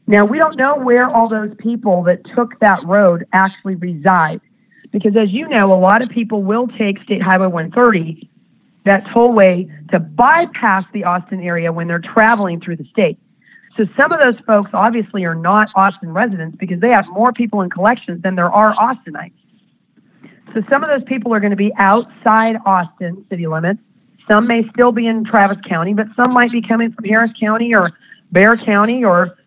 S13: Now, we don't know where all those people that took that road actually reside because, as you know, a lot of people will take State Highway 130, that tollway, to bypass the Austin area when they're traveling through the state. So some of those folks obviously are not Austin residents because they have more people in collections than there are Austinites. So some of those people are going to be outside Austin city limits. Some may still be in Travis County, but some might be coming from Harris County or Bexar County or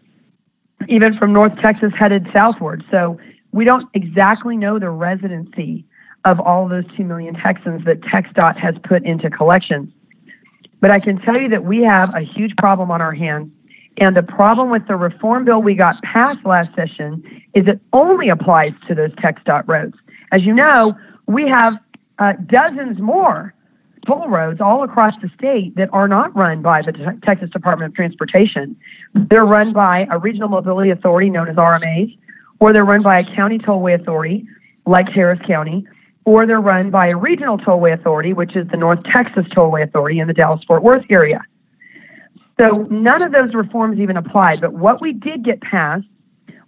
S13: even from North Texas headed southward. So we don't exactly know the residency of all those 2 million Texans that TxDOT has put into collections. But I can tell you that we have a huge problem on our hands. And the problem with the reform bill we got passed last session is it only applies to those TxDOT roads. As you know, we have dozens more toll roads all across the state that are not run by the Texas Department of Transportation. They're run by a regional mobility authority known as RMAs, or they're run by a county tollway authority like Harris County, or they're run by a regional tollway authority, which is the North Texas Tollway Authority in the Dallas-Fort Worth area. So none of those reforms even applied, but what we did get passed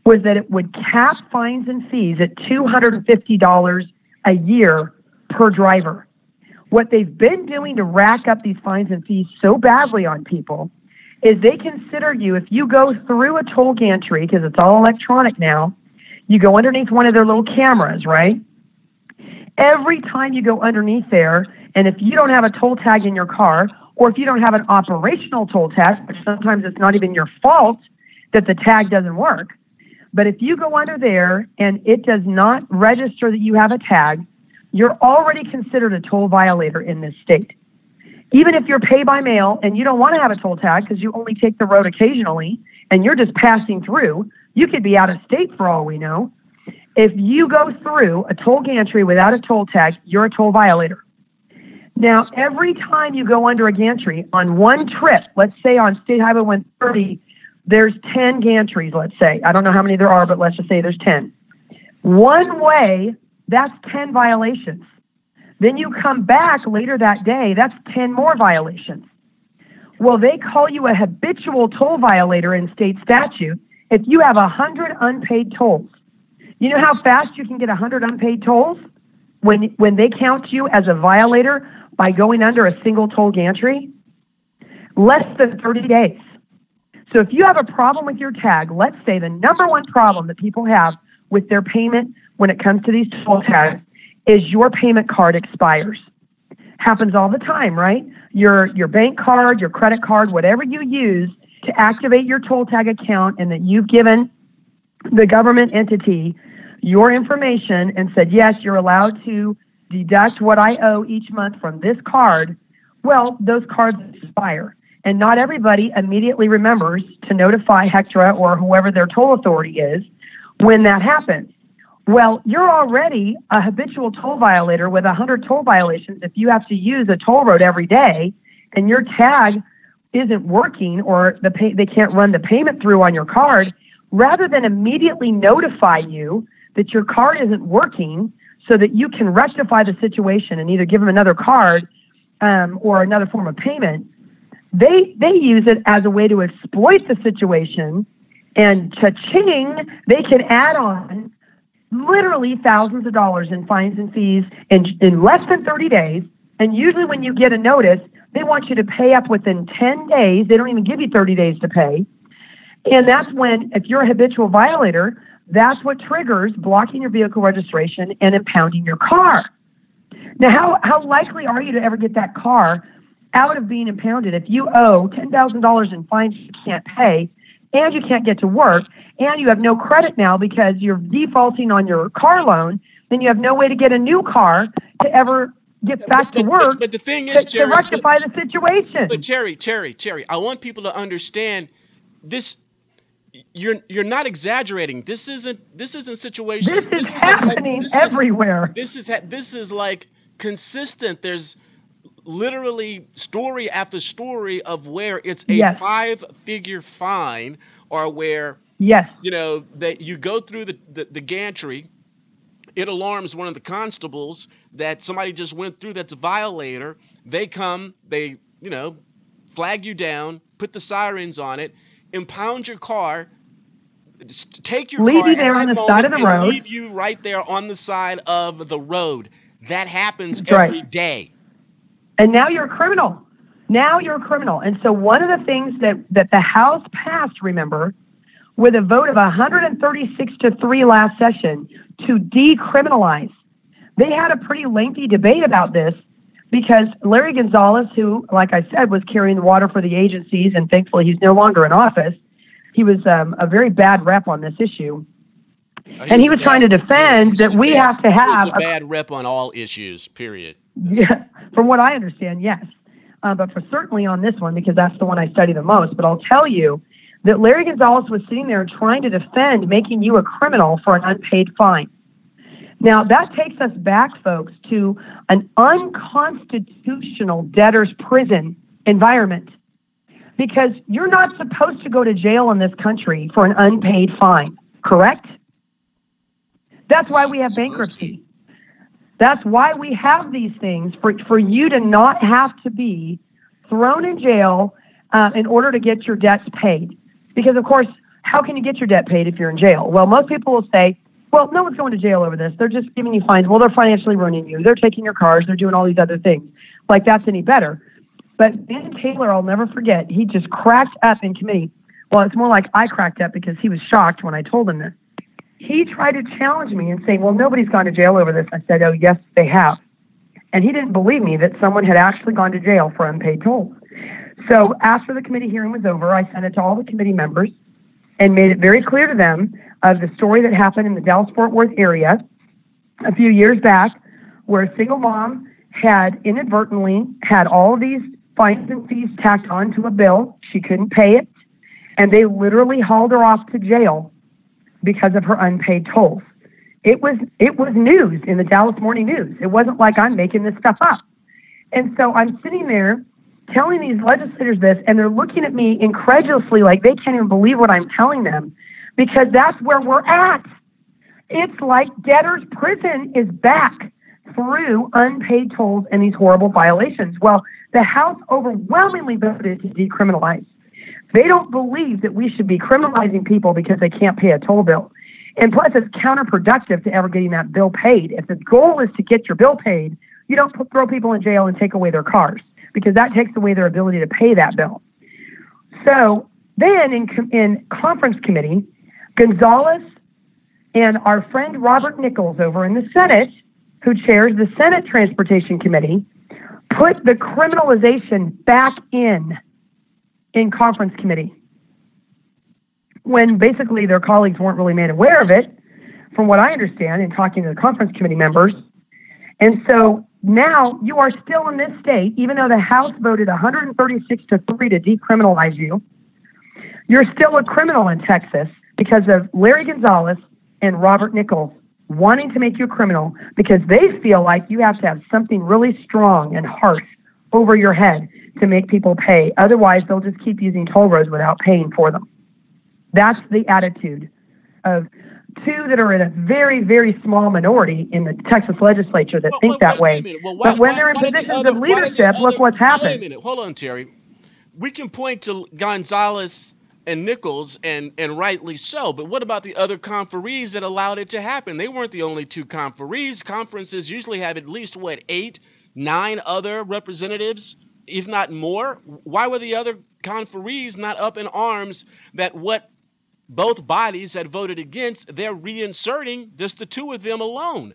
S13: was that it would cap fines and fees at $250 a year per driver. What they've been doing to rack up these fines and fees so badly on people is they consider you, if you go through a toll gantry, because it's all electronic now, you go underneath one of their little cameras, right? Every time you go underneath there, and if you don't have a toll tag in your car, or if you don't have an operational toll tag, which sometimes it's not even your fault that the tag doesn't work, but if you go under there and it does not register that you have a tag, you're already considered a toll violator in this state. Even if you're pay by mail and you don't want to have a toll tag because you only take the road occasionally and you're just passing through, you could be out of state for all we know. If you go through a toll gantry without a toll tag, you're a toll violator. Now, every time you go under a gantry on one trip, let's say on State Highway 130, there's 10 gantries, let's say. I don't know how many there are, but let's just say there's 10. One way, that's 10 violations. Then you come back later that day, that's 10 more violations. Well, they call you a habitual toll violator in state statute if you have 100 unpaid tolls. You know how fast you can get 100 unpaid tolls when they count you as a violator by going under a single toll gantry? Less than 30 days. So if you have a problem with your tag, let's say the number one problem that people have with their payment when it comes to these toll tags is your payment card expires. Happens all the time, right? Your bank card, your credit card, whatever you use to activate your toll tag account and that you've given the government entity your information and said, yes, you're allowed to deduct what I owe each month from this card. Well, those cards expire. And not everybody immediately remembers to notify HECTRA or whoever their toll authority is when that happens. Well, you're already a habitual toll violator with 100 toll violations. If you have to use a toll road every day and your tag isn't working or they can't run the payment through on your card, rather than immediately notify you that your card isn't working so that you can rectify the situation and either give them another card or another form of payment, they use it as a way to exploit the situation, and cha-ching, they can add on literally thousands of dollars in fines and fees in less than 30 days. And usually when you get a notice, they want you to pay up within 10 days. They don't even give you 30 days to pay. And that's when, if you're a habitual violator, that's what triggers blocking your vehicle registration and impounding your car. Now, how likely are you to ever get that car out of being impounded if you owe $10,000 in fines you can't pay, and you can't get to work, and you have no credit now because you're defaulting on your car loan, then you have no way to get a new car to ever get back to work.
S3: But the thing is,
S13: to rectify the situation.
S3: But Terry, I want people to understand this. You're not exaggerating. This isn't situation.
S13: This is happening everywhere.
S3: This is like consistent. There's literally story after story of where it's a 5-figure fine, or where that you go through the gantry, it alarms one of the constables that somebody just went through that's a violator. They come, they flag you down, put the sirens on it, impound your car, take your
S13: leave
S3: car
S13: you there on the side of the road,
S3: leave you right there on the side of the road. That happens every day.
S13: And now you're a criminal. And so one of the things that the House passed, remember, with a vote of 136-3 last session to decriminalize. They had a pretty lengthy debate about this because Larry Gonzalez, who, like I said, was carrying the water for the agencies, and thankfully he's no longer in office, he was a very bad rep on this issue. And he was trying to defend that we have to have
S3: a bad rep on all issues, period.
S13: Yeah, from what I understand, yes. But for certainly on this one, because that's the one I study the most. But I'll tell you that Larry Gonzalez was sitting there trying to defend making you a criminal for an unpaid fine. Now, that takes us back, folks, to an unconstitutional debtor's prison environment, because you're not supposed to go to jail in this country for an unpaid fine, correct? That's why we have bankruptcy. That's why we have these things, for you to not have to be thrown in jail in order to get your debts paid. Because, of course, how can you get your debt paid if you're in jail? Well, most people will say, well, no one's going to jail over this. They're just giving you fines. Well, they're financially ruining you. They're taking your cars. They're doing all these other things. Like that's any better. But Ben Taylor, I'll never forget, he just cracked up in committee. Well, it's more like I cracked up because he was shocked when I told him this. He tried to challenge me and say, well, nobody's gone to jail over this. I said, oh, yes, they have. And he didn't believe me that someone had actually gone to jail for unpaid tolls. So after the committee hearing was over, I sent it to all the committee members and made it very clear to them of the story that happened in the Dallas-Fort Worth area a few years back, where a single mom had inadvertently had all of these fines and fees tacked on to a bill. She couldn't pay it, and they literally hauled her off to jail because of her unpaid tolls. It was news in the Dallas Morning News. It wasn't like I'm making this stuff up. And so I'm sitting there telling these legislators this, and they're looking at me incredulously like they can't even believe what I'm telling them, because that's where we're at. It's like debtor's prison is back through unpaid tolls and these horrible violations. Well, the House overwhelmingly voted to decriminalize. They don't believe that we should be criminalizing people because they can't pay a toll bill. And plus, it's counterproductive to ever getting that bill paid. If the goal is to get your bill paid, you don't throw people in jail and take away their cars, because that takes away their ability to pay that bill. So then in conference committee, Gonzalez and our friend Robert Nichols over in the Senate, who chairs the Senate Transportation Committee, put the criminalization back in conference committee, when basically their colleagues weren't really made aware of it, from what I understand in talking to the conference committee members. And so now you are still in this state, even though the House voted 136-3 to decriminalize you, you're still a criminal in Texas because of Larry Gonzalez and Robert Nichols wanting to make you a criminal because they feel like you have to have something really strong and harsh over your head to make people pay. Otherwise, they'll just keep using toll roads without paying for them. That's the attitude of two that are in a very, very small minority in the Texas legislature that think that way. But when they're in positions of leadership, look what's happened.
S3: Wait a minute. Hold on, Terry. We can point to Gonzalez and Nichols, and rightly so. But what about the other conferees that allowed it to happen? They weren't the only two conferees. Conferences usually have at least, 8, 9 other representatives, if not more. Why were the other conferees not up in arms that what both bodies had voted against, they're reinserting just the two of them alone?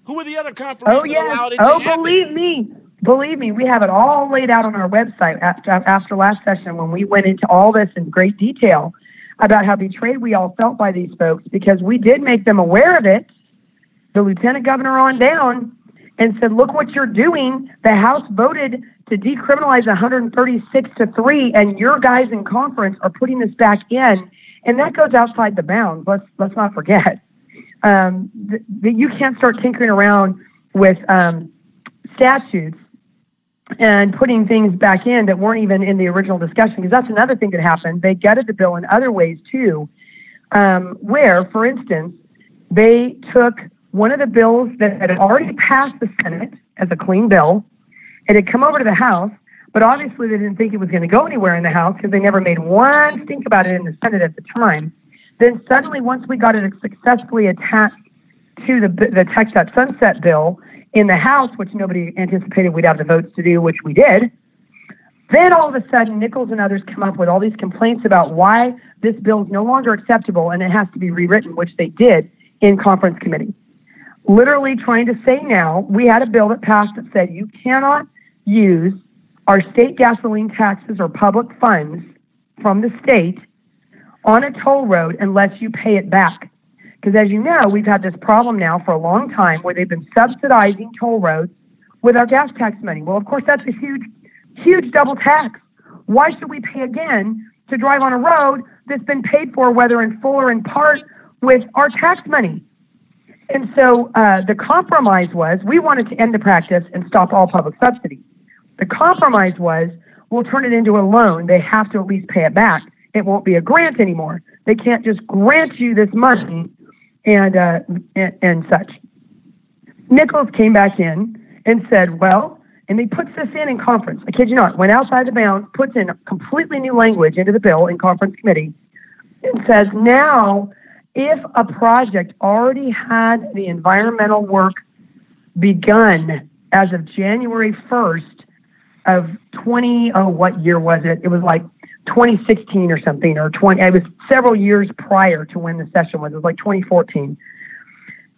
S3: Who were the other conferees that allowed it to happen?
S13: Believe me, we have it all laid out on our website after last session when we went into all this in great detail about how betrayed we all felt by these folks, because we did make them aware of it, the lieutenant governor on down, and said, look what you're doing. The House voted to decriminalize 136-3, and your guys in conference are putting this back in, and that goes outside the bounds. Let's not forget that you can't start tinkering around with statutes and putting things back in that weren't even in the original discussion, because that's another thing that happened. They gutted the bill in other ways too, where, for instance, they took one of the bills that had already passed the Senate as a clean bill. It had come over to the House, but obviously they didn't think it was going to go anywhere in the House because they never made one stink about it in the Senate at the time. Then suddenly, once we got it successfully attached to the Texas Sunset bill in the House, which nobody anticipated we'd have the votes to do, which we did, then all of a sudden Nichols and others come up with all these complaints about why this bill is no longer acceptable and it has to be rewritten, which they did in conference committee. Literally trying to say now, we had a bill that passed that said you cannot use our state gasoline taxes or public funds from the state on a toll road unless you pay it back. Because as you know, we've had this problem now for a long time where they've been subsidizing toll roads with our gas tax money. Well, of course, that's a huge, huge double tax. Why should we pay again to drive on a road that's been paid for, whether in full or in part, with our tax money? And so the compromise was, we wanted to end the practice and stop all public subsidy. The compromise was, we'll turn it into a loan. They have to at least pay it back. It won't be a grant anymore. They can't just grant you this money and such. Nichols came back in and said, well, and he puts this in conference. I kid you not, went outside the bounds, puts in completely new language into the bill in conference committee, and says now, if a project already had the environmental work begun as of January 1st of what year was it? It was like 2016 or something, or it was several years prior to when the session was. It was like 2014.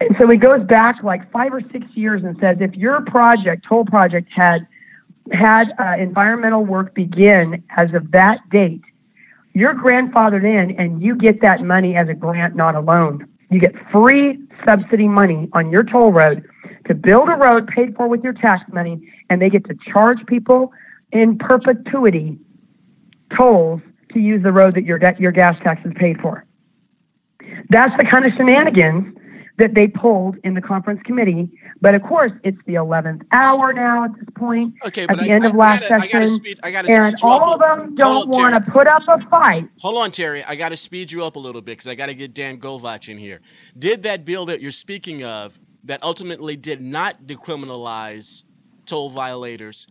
S13: And so he goes back like 5 or 6 years and says, if your toll project had environmental work begin as of that date, you're grandfathered in and you get that money as a grant, not a loan. You get free subsidy money on your toll road to build a road paid for with your tax money, and they get to charge people in perpetuity tolls to use the road that your gas tax is paid for. That's the kind of shenanigans that they pulled in the conference committee. But of course, it's the 11th hour now at this point, at the end of last session, and all of them don't want to put up a fight.
S3: Hold on, Terry. I got to speed you up a little bit because I got to get Dan Govach in here. Did that bill that you're speaking of that ultimately did not decriminalize toll violators,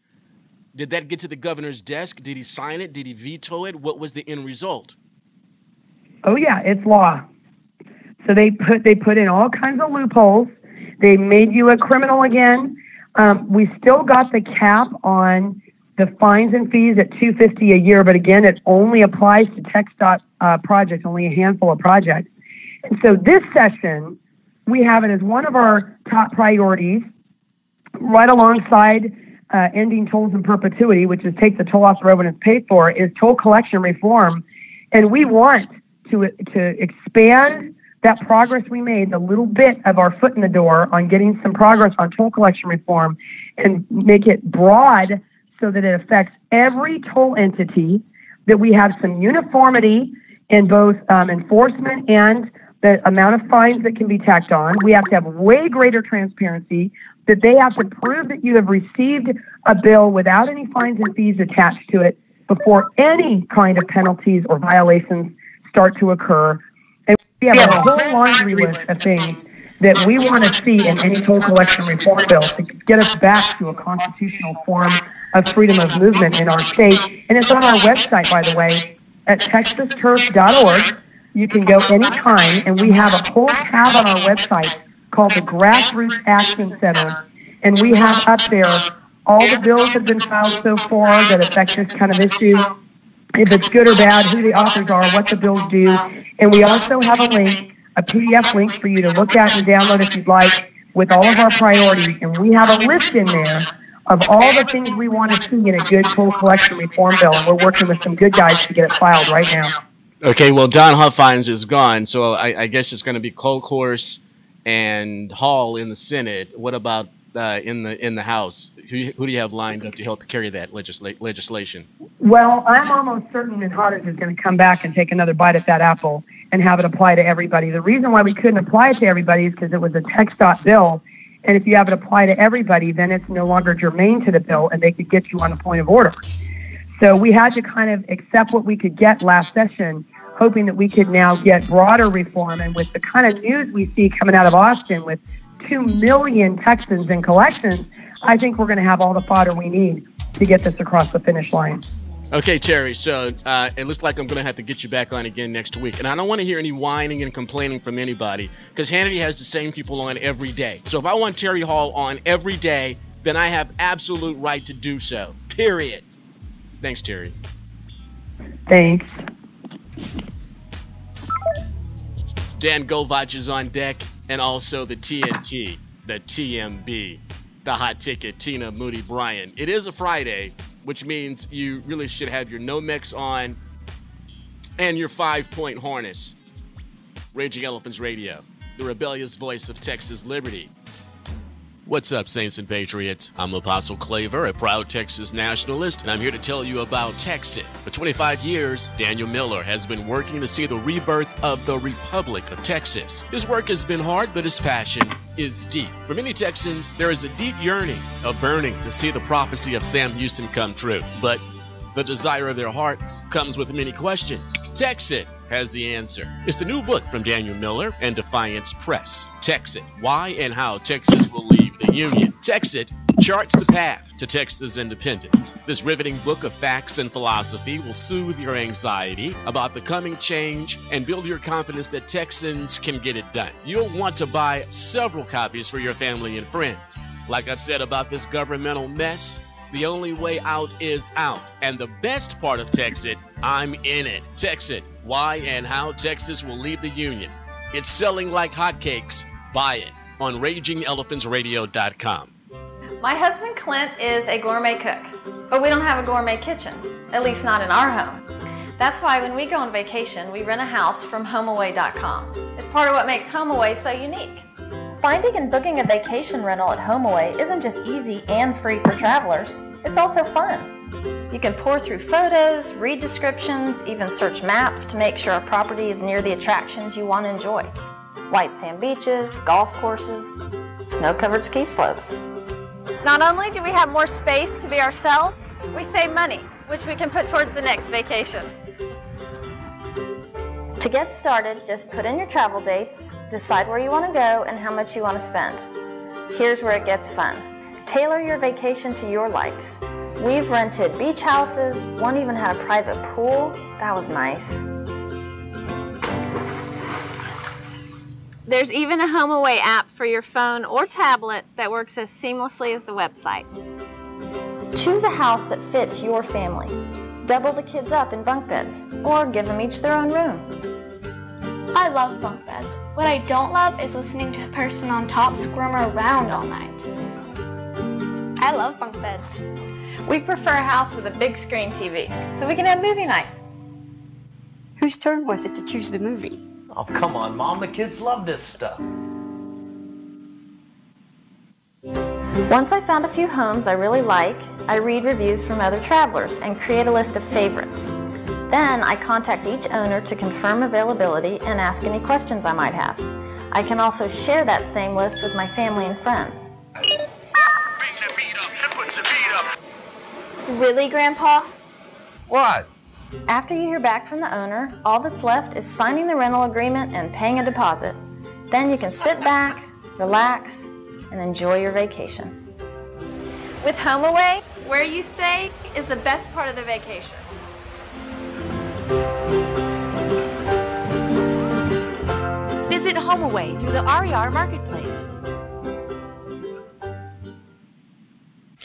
S3: did that get to the governor's desk? Did he sign it? Did he veto it? What was the end result?
S13: Oh, yeah, it's law. So they put in all kinds of loopholes. They made you a criminal again. We still got the cap on the fines and fees at $250 a year, but again, it only applies to TxDOT projects, only a handful of projects. And so this session, we have it as one of our top priorities, right alongside ending tolls in perpetuity, which is take the toll off the road when it's paid for, is toll collection reform. And we want to expand that progress we made, the little bit of our foot in the door on getting some progress on toll collection reform, and make it broad so that it affects every toll entity, that we have some uniformity in both enforcement and the amount of fines that can be tacked on. We have to have way greater transparency, that they have to prove that you have received a bill without any fines and fees attached to it before any kind of penalties or violations start to occur. And we have a whole laundry list of things that we want to see in any toll collection reform bill to get us back to a constitutional form of freedom of movement in our state. And it's on our website, by the way, at texasturf.org. You can go anytime, and we have a whole tab on our website called the Grassroots Action Center, and we have up there all the bills that have been filed so far that affect this kind of issue, if it's good or bad, who the authors are, what the bills do, and we also have a link, a PDF link for you to look at and download if you'd like, with all of our priorities, and we have a list in there of all the things we want to see in a good toll collection reform bill, and we're working with some good guys to get it filed right now.
S3: Okay, well, Don Huffines is gone, so I guess it's going to be Colcourse and Hall in the Senate. What about in the House? Who do you have lined up to help carry that legislation?
S13: Well, I'm almost certain that Hodders is going to come back and take another bite at that apple and have it apply to everybody. The reason why we couldn't apply it to everybody is because it was a TxDOT bill, and if you have it apply to everybody, then it's no longer germane to the bill, and they could get you on a point of order. So we had to kind of accept what we could get last session, hoping that we could now get broader reform. And with the kind of news we see coming out of Austin with 2 million Texans in collections, I think we're going to have all the fodder we need to get this across the finish line.
S3: Okay, Terry, so it looks like I'm going to have to get you back on again next week. And I don't want to hear any whining and complaining from anybody, because Hannity has the same people on every day. So if I want Terry Hall on every day, then I have absolute right to do so, period. Thanks, Terry.
S13: Thanks.
S3: Dan Govach is on deck, and also the TNT, the TMB, the hot ticket, Tina Moody Bryan. It is a Friday, which means you really should have your Nomex on and your 5-point harness. Raging Elephants Radio, the rebellious voice of Texas liberty. What's up, Saints and Patriots? I'm Apostle Claver, a proud Texas nationalist, and I'm here to tell you about Texit. For 25 years, Daniel Miller has been working to see the rebirth of the Republic of Texas. His work has been hard, but his passion is deep. For many Texans, there is a deep yearning, a burning to see the prophecy of Sam Houston come true. But the desire of their hearts comes with many questions. Texit has the answer. It's the new book from Daniel Miller and Defiance Press. Texit, why and how Texas will leave the Union. Texit charts the path to Texas independence. This riveting book of facts and philosophy will soothe your anxiety about the coming change and build your confidence that Texans can get it done. You'll want to buy several copies for your family and friends. Like I've said about this governmental mess, the only way out is out. And the best part of Texit, I'm in it. Texit, why and how Texas will leave the Union. It's selling like hotcakes. Buy it on RagingElephantsRadio.com.
S14: My husband Clint is a gourmet cook, but we don't have a gourmet kitchen, at least not in our home. That's why when we go on vacation, we rent a house from HomeAway.com. It's part of what makes HomeAway so unique. Finding and booking a vacation rental at HomeAway isn't just easy and free for travelers, it's also fun. You can pour through photos, read descriptions, even search maps to make sure a property is near the attractions you want to enjoy. White sand beaches, golf courses, snow-covered ski slopes.
S15: Not only do we have more space to be ourselves, we save money, which we can put towards the next vacation.
S14: To get started, just put in your travel dates, decide where you want to go and how much you want to spend. Here's where it gets fun. Tailor your vacation to your likes. We've rented beach houses, one even had a private pool. That was nice.
S15: There's even a HomeAway app for your phone or tablet that works as seamlessly as the website.
S14: Choose a house that fits your family. Double the kids up in bunk beds, or give them each their own room.
S16: I love bunk beds. What I don't love is listening to a person on top squirm around all night.
S15: I love bunk beds. We prefer a house with a big screen TV, so we can have movie night.
S17: Whose turn was it to choose the movie?
S18: Oh, come on, Mom. The kids love this stuff.
S14: Once I found a few homes I really like, I read reviews from other travelers and create a list of favorites. Then I contact each owner to confirm availability and ask any questions I might have. I can also share that same list with my family and friends.
S15: Really, Grandpa?
S18: What?
S14: After you hear back from the owner, all that's left is signing the rental agreement and paying a deposit. Then you can sit back, relax, and enjoy your vacation.
S15: With HomeAway, where you stay is the best part of the vacation.
S2: Visit HomeAway through the RER Marketplace.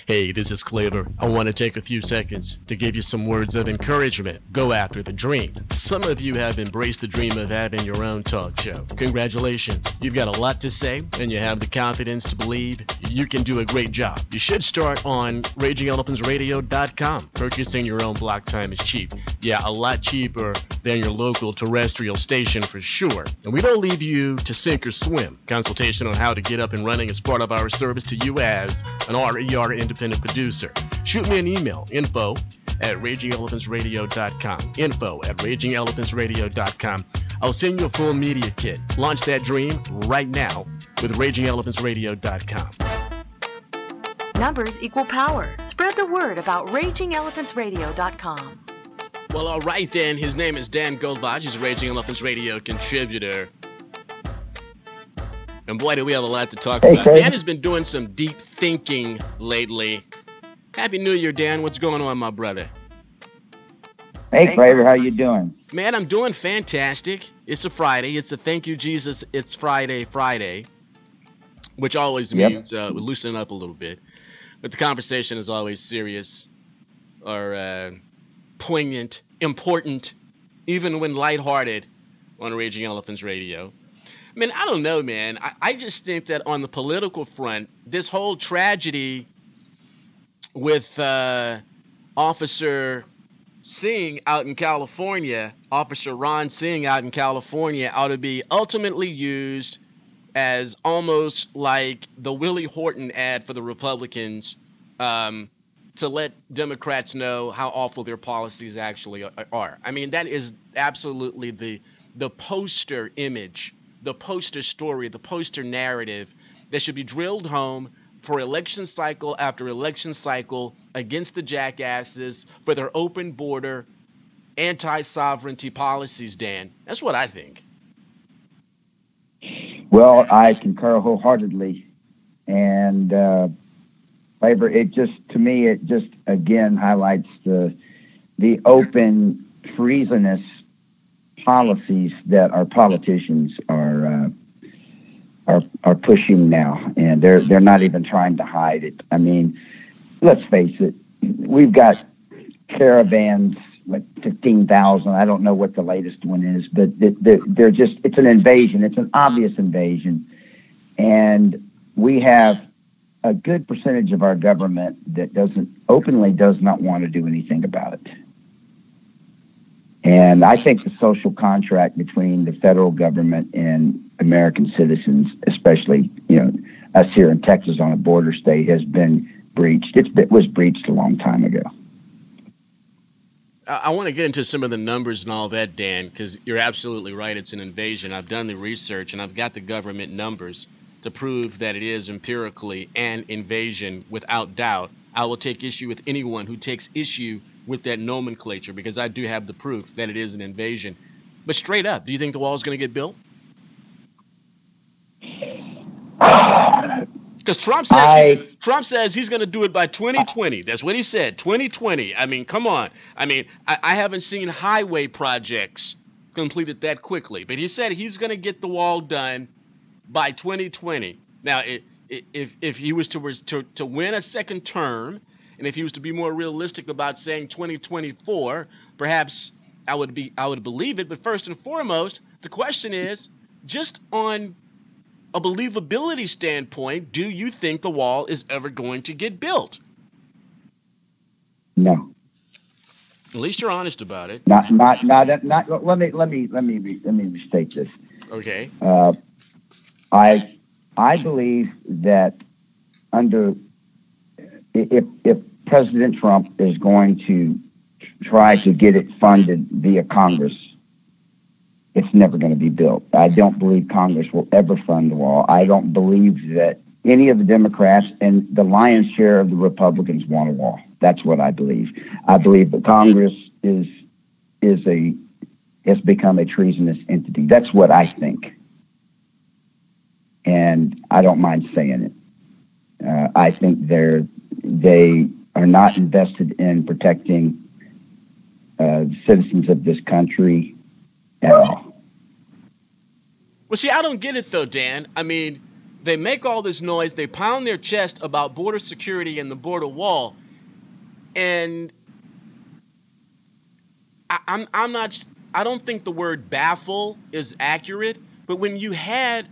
S3: Hey, this is Claver. I want to take a few seconds to give you some words of encouragement. Go after the dream. Some of you have embraced the dream of having your own talk show. Congratulations. You've got a lot to say, and you have the confidence to believe you can do a great job. You should start on RagingElePhantsRadio.com. Purchasing your own block time is cheap. Yeah, a lot cheaper than your local terrestrial station for sure. And we don't leave you to sink or swim. Consultation on how to get up and running is part of our service to you as an RER independent producer. Shoot me an email, info@RagingElePhantsRadio.com. info@RagingElePhantsRadio.com. I'll send you a full media kit. Launch that dream right now with RagingElePhantsRadio.com.
S2: Numbers equal power. Spread the word about RagingElePhantsRadio.com.
S3: Well, all right then. His name is Dan Goldbach. He's a Raging Elephants Radio contributor. And boy, do we have a lot to talk about.
S19: Craig.
S3: Dan has been doing some deep thinking lately. Happy New Year, Dan. What's going on, my brother?
S19: Hey, Claver, how you doing?
S3: Man, I'm doing fantastic. It's a Friday. It's a thank you, Jesus. It's Friday, which always means we loosen up a little bit. But the conversation is always serious or poignant, important, even when lighthearted on Raging Elephants Radio. I mean, I don't know, man. I just think that on the political front, this whole tragedy with Officer Singh out in California, Officer Ron Singh out in California, ought to be ultimately used as almost like the Willie Horton ad for the Republicans to let Democrats know how awful their policies actually are. I mean, that is absolutely the poster image, the poster story, the poster narrative that should be drilled home for election cycle after election cycle against the jackasses for their open border, anti-sovereignty policies, Dan. That's what I think.
S19: Well, I concur wholeheartedly. And, Claver, it just again highlights the open treasonous policies that our politicians are pushing now, and they're not even trying to hide it. I mean, let's face it, we've got caravans like 15,000. I don't know what the latest one is, but they're just, it's an invasion. It's an obvious invasion, and we have a good percentage of our government that does not want to do anything about it. And I think the social contract between the federal government and American citizens, especially, us here in Texas on a border state, has been breached. It was breached a long time ago.
S3: I want to get into some of the numbers and all that, Dan, because you're absolutely right. It's an invasion. I've done the research, and I've got the government numbers to prove that it is empirically an invasion without doubt. I will take issue with anyone who takes issue with that nomenclature, because I do have the proof that it is an invasion. But straight up, do you think the wall is going to get built? Because Trump says he's going to do it by 2020. That's what he said, 2020. I mean, come on. I mean, I haven't seen highway projects completed that quickly, but he said he's going to get the wall done by 2020. Now, if he was to win a second term, and if he was to be more realistic about saying 2024, perhaps I would believe it. But first and foremost, the question is, just on a believability standpoint, do you think the wall is ever going to get built?
S19: No.
S3: At least you're honest about it.
S19: Not. Let me restate this.
S3: Okay.
S19: I believe that if President Trump is going to try to get it funded via Congress, it's never going to be built. I don't believe Congress will ever fund the wall. I don't believe that any of the Democrats and the lion's share of the Republicans want a wall. That's what I believe. I believe that Congress has become a treasonous entity. That's what I think. And I don't mind saying it. I think they are not invested in protecting citizens of this country at all.
S3: Well, see, I don't get it though, Dan. I mean, they make all this noise, they pound their chest about border security and the border wall, and I don't think the word baffle is accurate, but when you had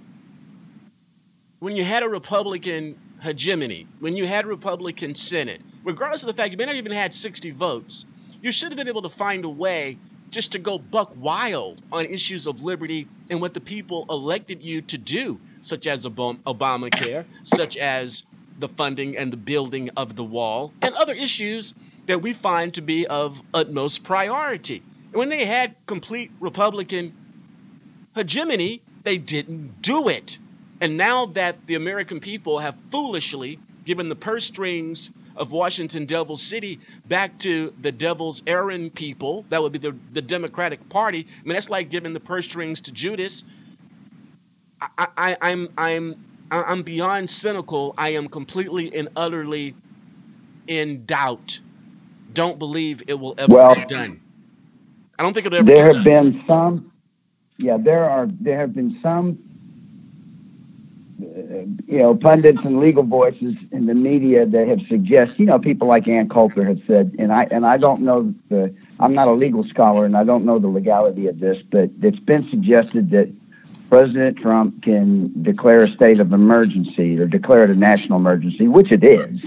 S3: a Republican hegemony, when you had a Republican Senate, regardless of the fact you may not even had 60 votes, you should have been able to find a way just to go buck wild on issues of liberty and what the people elected you to do, such as Obamacare, such as the funding and the building of the wall, and other issues that we find to be of utmost priority. And when they had complete Republican hegemony, they didn't do it. And now that the American people have foolishly given the purse strings of Washington, Devil City, back to the Devil's Errand people, that would be the Democratic Party. I mean, that's like giving the purse strings to Judas. I'm beyond cynical. I am completely and utterly in doubt. Don't believe it will ever be done. I don't think it'll ever.
S19: There have been some. Yeah, there have been some. Pundits and legal voices in the media that have suggested, people like Ann Coulter have said, and I don't know I'm not a legal scholar and I don't know the legality of this, but it's been suggested that President Trump can declare a state of emergency or declare it a national emergency, which it is,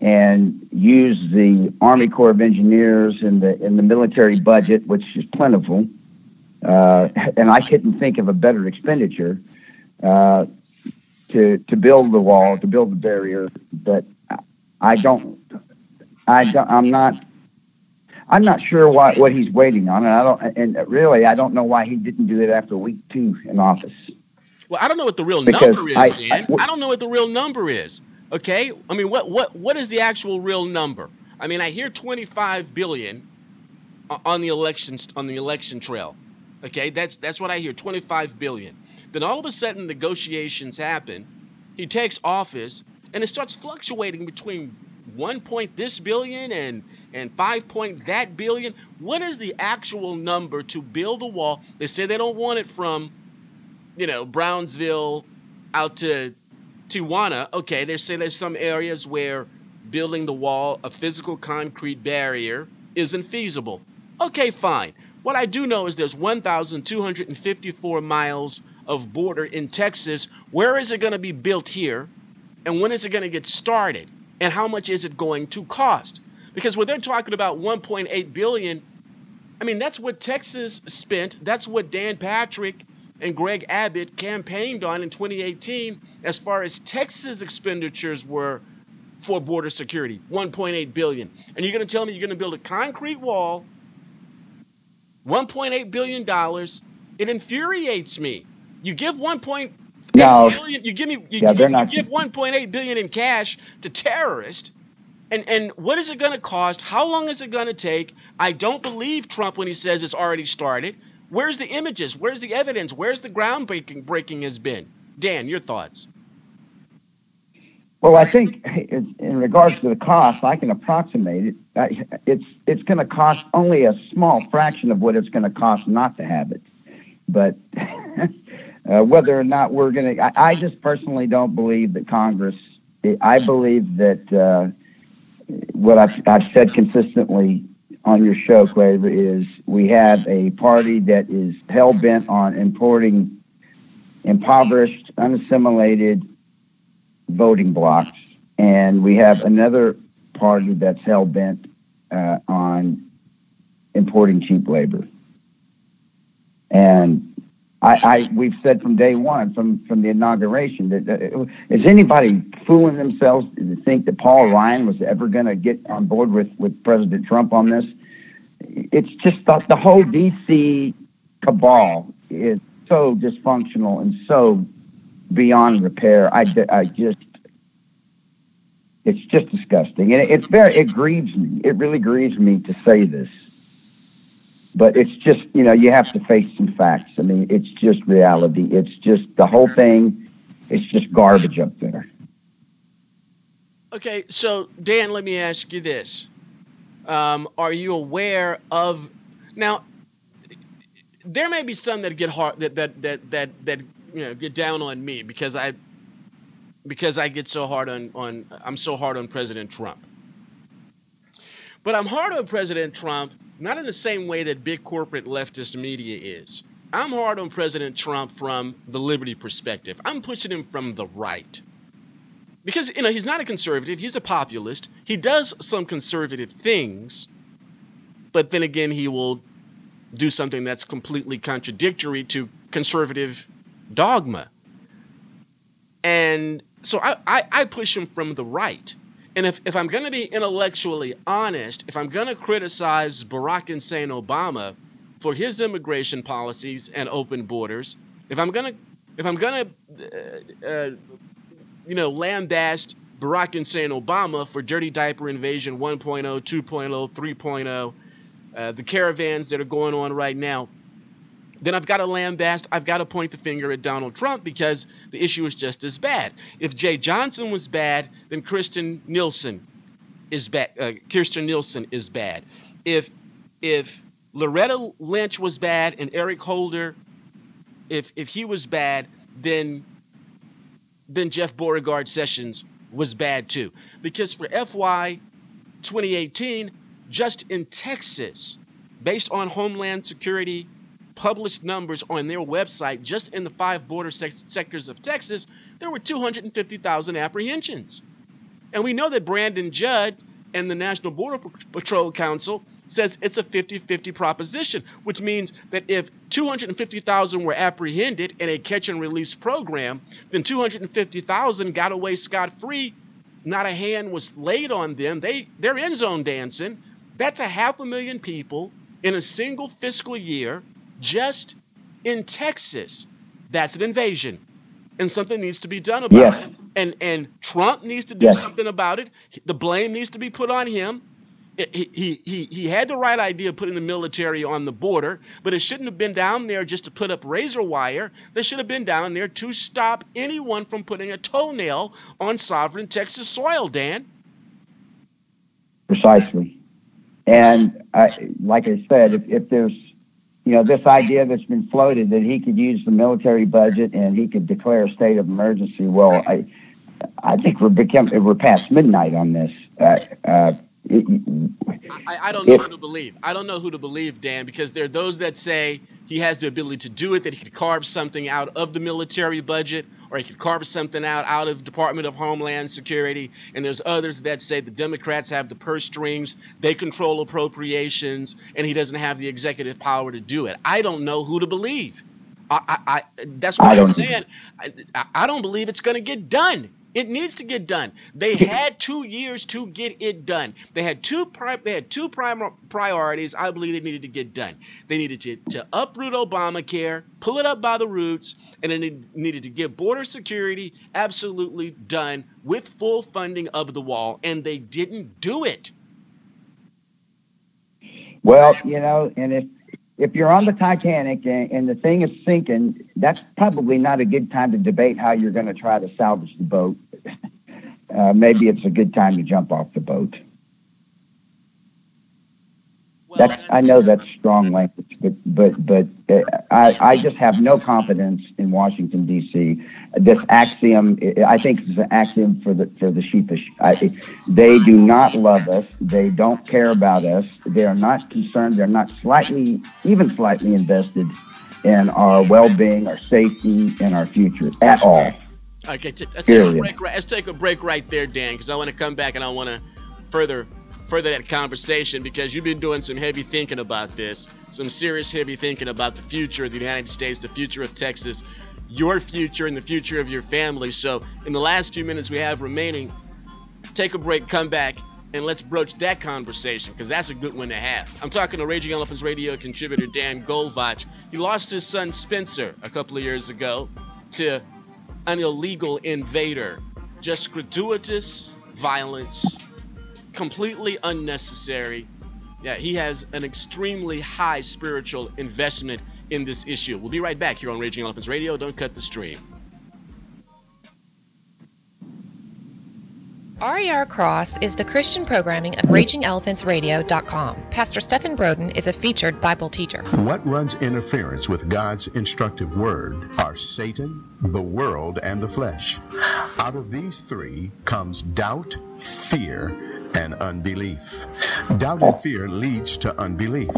S19: and use the Army Corps of Engineers and the military budget, which is plentiful, and I couldn't think of a better expenditure to build the wall, to build the barrier, but I'm not sure what he's waiting on, and I don't know why he didn't do it after week 2 in office.
S3: Well, I don't know what the real number is, Dan. I don't know what the real number is. Okay, I mean, what is the actual real number? I mean, I hear 25 billion on the election trail. Okay, that's what I hear, 25 billion. Then all of a sudden negotiations happen. He takes office and it starts fluctuating between 1 point this billion and 5 point that billion. What is the actual number to build the wall? They say they don't want it from, Brownsville out to Tijuana. Okay, they say there's some areas where building the wall, a physical concrete barrier, isn't feasible. Okay, fine. What I do know is there's 1,254 miles of border in Texas. Where is it going to be built here? And when is it going to get started? And how much is it going to cost? Because when they're talking about 1.8 billion, I mean, that's what Texas spent. That's what Dan Patrick and Greg Abbott campaigned on in 2018 as far as Texas expenditures were for border security, 1.8 billion. And you're going to tell me you're going to build a concrete wall, $1.8 billion. It infuriates me. You give 1.8 billion. You give 1.8 billion in cash to terrorists, and what is it going to cost? How long is it going to take? I don't believe Trump when he says it's already started. Where's the images? Where's the evidence? Where's the breaking has been? Dan, your thoughts?
S19: Well, I think in regards to the cost, I can approximate it. It's going to cost only a small fraction of what it's going to cost not to have it. But whether or not we're going to, I just personally don't believe that Congress, I believe that what I've said consistently on your show, Claver, is we have a party that is hell-bent on importing impoverished, unassimilated voting blocks, and we have another party that's hell-bent on importing cheap labor. And we've said from day one, from the inauguration, that is anybody fooling themselves to think that Paul Ryan was ever going to get on board with President Trump on this? it's just the whole DC cabal is so dysfunctional and so beyond repair. It's just disgusting, and it grieves me. It really grieves me to say this, but it's just, you have to face some facts. I mean, it's just reality. It's just the whole thing. It's just garbage up there.
S3: Okay, so Dan, let me ask you this: are you aware of now? There may be some that get hard that get down on me because I get so hard I'm so hard on President Trump. But I'm hard on President Trump not in the same way that big corporate leftist media is. I'm hard on President Trump from the liberty perspective. I'm pushing him from the right. Because he's not a conservative, he's a populist. He does some conservative things, but then again he will do something that's completely contradictory to conservative dogma. And so I push him from the right. And if I'm going to be intellectually honest, if I'm going to criticize Barack Hussein Obama for his immigration policies and open borders, if I'm going to lambaste Barack Hussein Obama for dirty diaper invasion 1.0, 2.0, 3.0, the caravans that are going on right now, then I've got to lambast, I've got to point the finger at Donald Trump because the issue is just as bad. If Jay Johnson was bad, then Kirsten Nielsen is bad. If Loretta Lynch was bad and Eric Holder, if he was bad, then Jeff Beauregard Sessions was bad too. Because for FY 2018, just in Texas, based on Homeland Security published numbers on their website, just in the 5 border sectors of Texas, there were 250,000 apprehensions. And we know that Brandon Judd and the National Border Patrol Council says it's a 50-50 proposition, which means that if 250,000 were apprehended in a catch and release program, then 250,000 got away scot-free. Not a hand was laid on them. They're end zone dancing. That's 500,000 people in a single fiscal year just in Texas. That's an invasion, and something needs to be done about it. And Trump needs to do something about it. The blame needs to be put on him. He had the right idea of putting the military on the border, but it shouldn't have been down there just to put up razor wire. They should have been down there to stop anyone from putting a toenail on sovereign Texas soil, Dan.
S19: Precisely. And like I said, if there's this idea that's been floated that he could use the military budget and he could declare a state of emergency. Well, I think we're past midnight on this.
S3: I don't know who to believe. I don't know who to believe, Dan, because there are those that say he has the ability to do it, that he could carve something out of the military budget, or he could carve something out of the Department of Homeland Security. And there's others that say the Democrats have the purse strings, they control appropriations, and he doesn't have the executive power to do it. I don't know who to believe. That's what I'm saying. I don't believe it's going to get done. It needs to get done. They had 2 years to get it done. They had two prime priorities I believe they needed to get done. They needed to uproot Obamacare, pull it up by the roots, and then they needed to get border security absolutely done with full funding of the wall, and they didn't do it.
S19: Well, and if you're on the Titanic and the thing is sinking, that's probably not a good time to debate how you're going to try to salvage the boat. Maybe it's a good time to jump off the boat. Well, I know that's strong language, but I just have no confidence in Washington D.C. This axiom, I think, is an axiom for the sheepish. They do not love us. They don't care about us. They are not concerned. They're not even slightly invested in our well-being, our safety, and our future at all.
S3: Okay, let's take a break right there, Dan, because I want to come back and I want to further that conversation, because you've been doing some heavy thinking about this, some serious heavy thinking about the future of the United States, the future of Texas, your future and the future of your family. So in the last few minutes we have remaining, take a break, come back, and let's broach that conversation, because that's a good one to have. I'm talking to Raging Elephants Radio contributor Dan Golvach. He lost his son Spencer a couple of years ago to an illegal invader. Just gratuitous violence, completely unnecessary. Yeah, he has an extremely high spiritual investment in this issue. We'll be right back here on Raging Elephants Radio. Don't cut the stream.
S9: RER Cross is the Christian programming of RagingElephantsRadio.com. Pastor Stephen Broden is a featured Bible teacher.
S10: What runs interference with God's instructive word are Satan, the world, and the flesh. Out of these three comes doubt, fear, and unbelief. Doubt and fear leads to unbelief.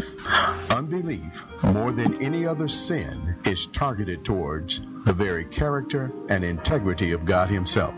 S10: Unbelief, more than any other sin, is targeted towards the very character and integrity of God Himself.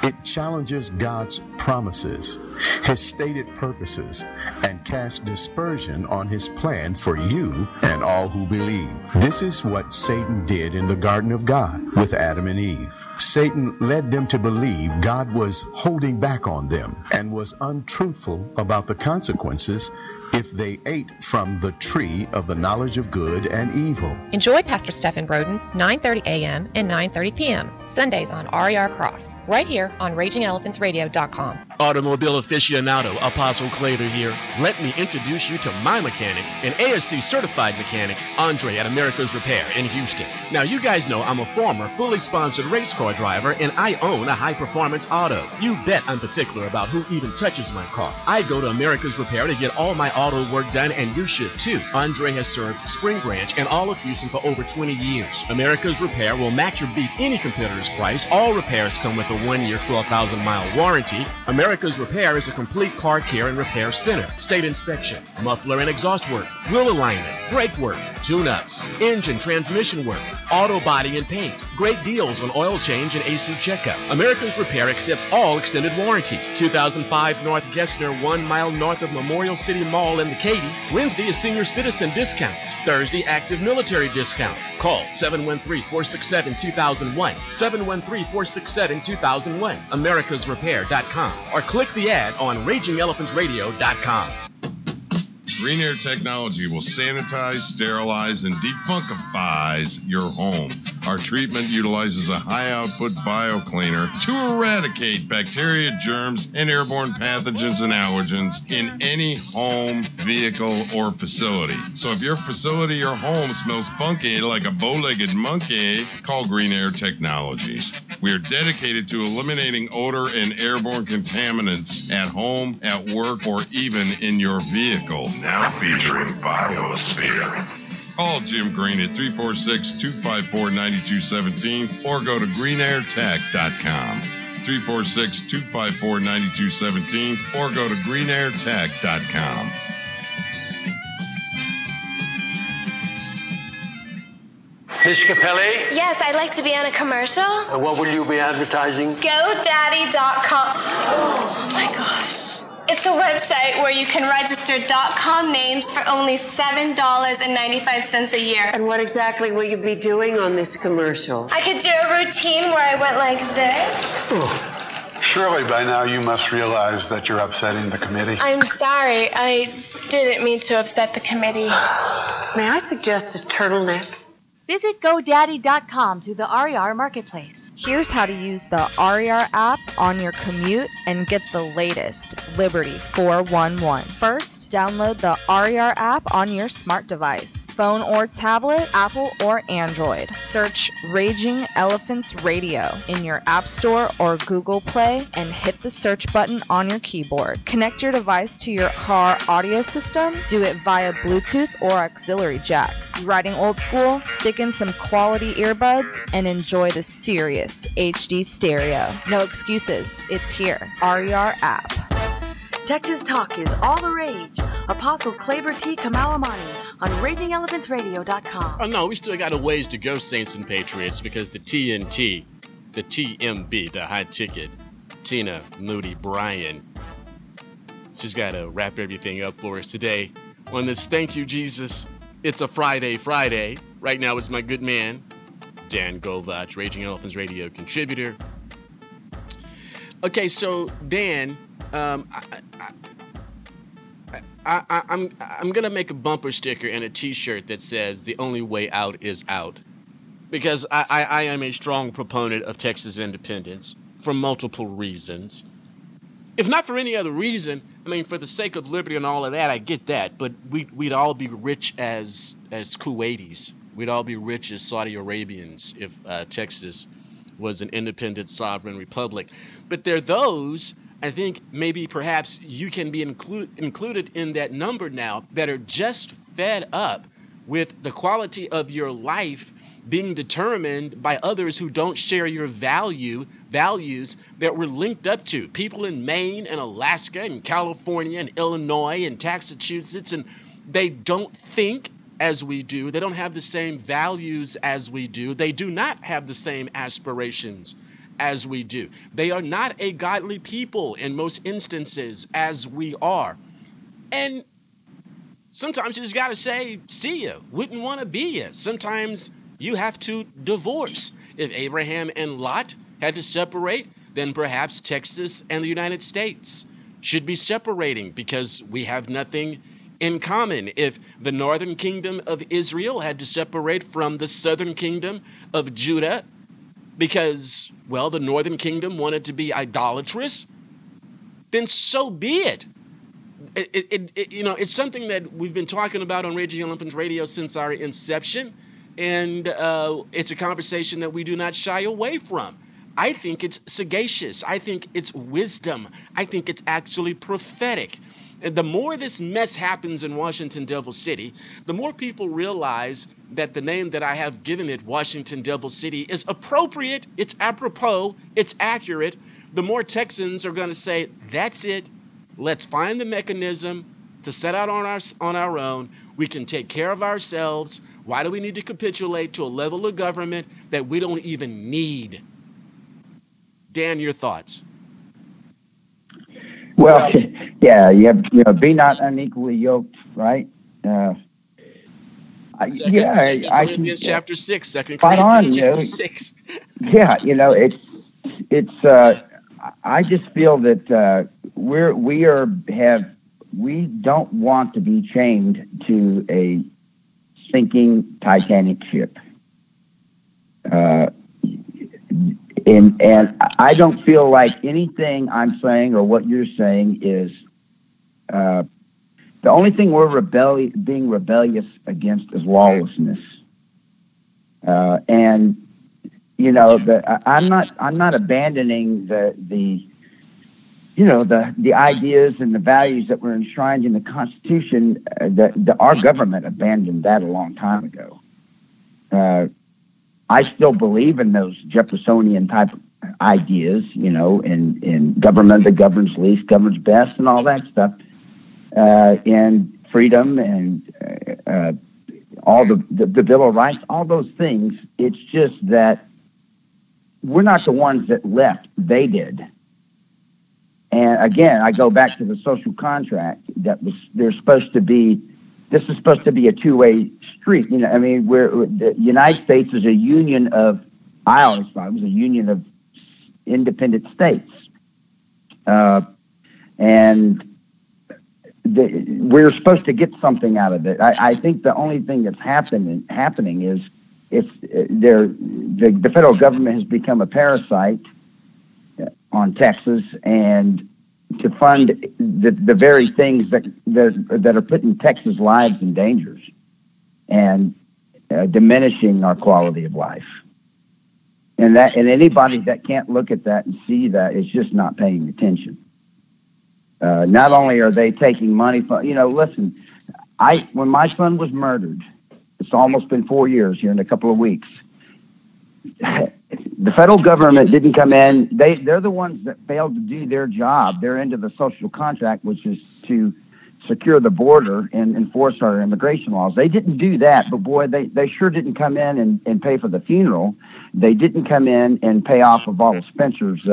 S10: It challenges God's promises, His stated purposes, and casts dispersion on His plan for you and all who believe. This is what Satan did in the Garden of God with Adam and Eve. Satan led them to believe God was holding back on them and was untruthful about the consequences if they ate from the tree of the knowledge of good and evil.
S9: Enjoy Pastor Stephen Broden, 9:30 a.m. and 9:30 p.m. Sundays on RER Cross, right here on RagingElephantsRadio.com.
S3: Automobile aficionado, Apostle Claver here. Let me introduce you to my mechanic, an ASC certified mechanic, Andre at America's Repair in Houston. Now, you guys know I'm a former fully sponsored race car driver, and I own a high-performance auto. You bet I'm particular about who even touches my car. I go to America's Repair to get all my auto work done, and you should too. Andre has served Spring Branch and all of Houston for over 20 years. America's Repair will match or beat any competitor's price. All repairs come with a 1-year, 12,000-mile warranty. America's Repair is a complete car care and repair center. State inspection, muffler and exhaust work, wheel alignment, brake work, tune-ups, engine transmission work, auto body and paint. Great deals on oil change and AC checkup. America's Repair accepts all extended warranties. 2005 North Gessner, 1 mile north of Memorial City Mall in the Katy. Wednesday is senior citizen discounts. Thursday, active military discount. Call 713-467-2001. 713-467-2001. AmericasRepair.com. Or click the ad on RagingElephantsRadio.com.
S7: Green Air Technology will sanitize, sterilize, and defunctifies your home. Our treatment utilizes a high-output biocleaner to eradicate bacteria, germs, and airborne pathogens and allergens in any home, vehicle, or facility. So if your facility or home smells funky like a bow-legged monkey, call Green Air Technologies. We are dedicated to eliminating odor and airborne contaminants at home, at work, or even in your vehicle.
S8: Now featuring Biosphere.
S7: Call Jim Green at 346-254-9217 or go to greenairtech.com. 346-254-9217 or go to greenairtech.com.
S20: Miss Capelli?
S15: Yes, I'd like to be on a commercial.
S20: What will you be advertising?
S15: GoDaddy.com. Oh my gosh. It's a website where you can register .com names for only $7.95 a year.
S21: And what exactly will you be doing on this commercial?
S15: I could do a routine where I went like this.
S20: Oh. Surely by now you must realize that you're upsetting the committee.
S15: I'm sorry. I didn't mean to upset the committee.
S21: May I suggest a turtleneck?
S2: Visit GoDaddy.com through the RER Marketplace.
S11: Here's how to use the RER app on your commute and get the latest Liberty 411. First, download the RER app on your smart device, phone or tablet, Apple or Android. Search Raging Elephants Radio in your App Store or Google Play and hit the search button on your keyboard. Connect your device to your car audio system. Do it via Bluetooth or auxiliary jack. You riding old school? Stick in some quality earbuds and enjoy the serious HD stereo. No excuses. It's here. RER app.
S2: Texas Talk is all the rage. Apostle Claver T. Kamau-Imani on RagingElephantsRadio.com.
S3: Oh no, we still got a ways to go, Saints and Patriots, because the TNT, the TMB, the high ticket, Tina Moody Bryan, she's got to wrap everything up for us today on this Thank You Jesus, It's a Friday. Right now it's my good man, Dan Golvach, Raging Elephants Radio contributor. Okay, so Dan, I'm gonna make a bumper sticker and a T-shirt that says "The only way out is out," because I am a strong proponent of Texas independence for multiple reasons. If not for any other reason, I mean, for the sake of liberty and all of that, I get that. But we'd all be rich as Kuwaitis. We'd all be rich as Saudi Arabians if Texas was an independent sovereign republic. But there are those, I think maybe perhaps you can be included in that number now, that are just fed up with the quality of your life being determined by others who don't share your values that we're linked up to. People in Maine and Alaska and California and Illinois and Massachusetts, and they don't think as we do. They don't have the same values as we do. They do not have the same aspirations as we do. They are not a godly people in most instances as we are. And sometimes you just got to say, see ya, wouldn't want to be ya. Sometimes you have to divorce. If Abraham and Lot had to separate, then perhaps Texas and the United States should be separating because we have nothing in common. If the northern kingdom of Israel had to separate from the southern kingdom of Judah because, well, the northern kingdom wanted to be idolatrous, then so be it. It's something that we've been talking about on Raging Elephants Radio since our inception, and it's a conversation that we do not shy away from. I think it's sagacious. I think it's wisdom. I think it's actually prophetic. And the more this mess happens in Washington, Devil City, the more people realize that the name that I have given it, Washington, Devil City, is appropriate, it's apropos, it's accurate. The more Texans are going to say, that's it. Let's find the mechanism to set out on our own. We can take care of ourselves. Why do we need to capitulate to a level of government that we don't even need? Dan, your thoughts?
S19: Well, yeah, be not unequally yoked, right?
S3: Second Corinthians chapter 6. 2 Corinthians chapter 6.
S19: Yeah, it's. I just feel that we don't want to be chained to a sinking Titanic ship. And I don't feel like anything I'm saying or what you're saying is the only thing we're being rebellious against is lawlessness. And I'm not abandoning the ideas and the values that were enshrined in the Constitution. That our government abandoned that a long time ago. I still believe in those Jeffersonian type ideas, in government that governs least, governs best, and all that stuff, and freedom and all the Bill of Rights, all those things. It's just that we're not the ones that left; they did. And again, I go back to the social contract that was. There's supposed to be. This is supposed to be a two-way street. The United States is a union of. I always thought it was a union of independent states, and we're supposed to get something out of it. I think the only thing that's happening is the federal government has become a parasite on Texas and to fund the very things that are putting Texas lives in danger and diminishing our quality of life. And anybody that can't look at that and see that is just not paying attention. Not only are they taking money from, listen, when my son was murdered, it's almost been 4 years here in a couple of weeks. The federal government didn't come in. They're the ones that failed to do their job. They're into the social contract, which is to secure the border and enforce our immigration laws. They didn't do that, but boy, they sure didn't come in and pay for the funeral. They didn't come in and pay off of all of Spencer's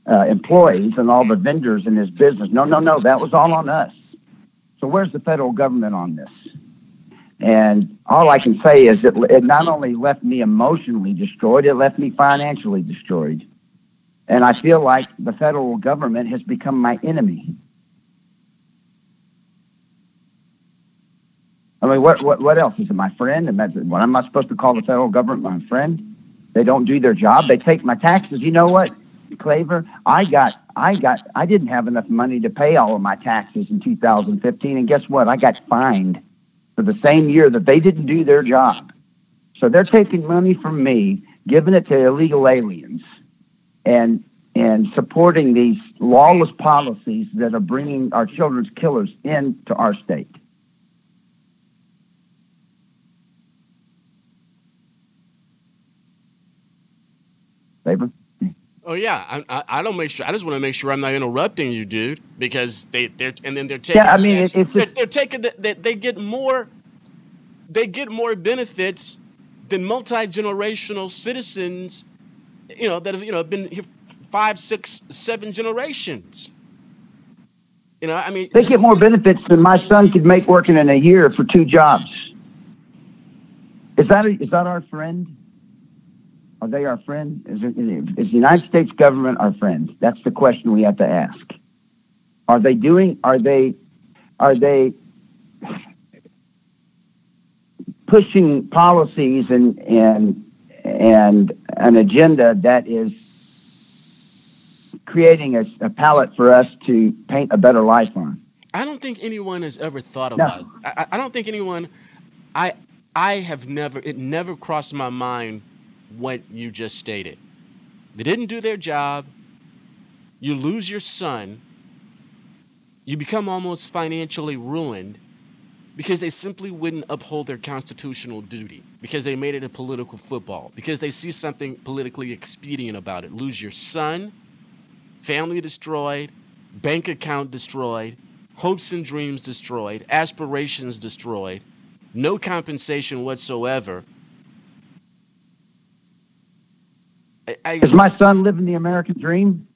S19: employees and all the vendors in his business. No, that was all on us. So where's the federal government on this? And all I can say is it not only left me emotionally destroyed, it left me financially destroyed. And I feel like the federal government has become my enemy. I mean, what else? Is it my friend? And that's what am I supposed to call the federal government my friend? They don't do their job. They take my taxes. You know what, Claver? I didn't have enough money to pay all of my taxes in 2015, and guess what? I got fined for the same year that they didn't do their job. So they're taking money from me, giving it to illegal aliens, and supporting these lawless policies that are bringing our children's killers into our state. Claver?
S3: Oh yeah, I don't make sure. I just want to make sure I'm not interrupting you, dude, because they're taking.
S19: Yeah, I mean, it's just,
S3: they're taking they get more benefits than multi-generational citizens, that have been here 5, 6, 7 generations. I mean,
S19: they get more benefits than my son could make working in a year for 2 jobs. Is that our friend? Are they our friend? Is the United States government our friend? That's the question we have to ask. Are they pushing policies and an agenda that is creating a palette for us to paint a better life on?
S3: I don't think anyone has ever thought about it. I don't think anyone. I have never. It never crossed my mind what you just stated. They didn't do their job. You lose your son. You become almost financially ruined because they simply wouldn't uphold their constitutional duty, because they made it a political football, because they see something politically expedient about it. Lose your son, family destroyed, bank account destroyed, hopes and dreams destroyed, aspirations destroyed, no compensation whatsoever.
S19: Is my son living the American dream?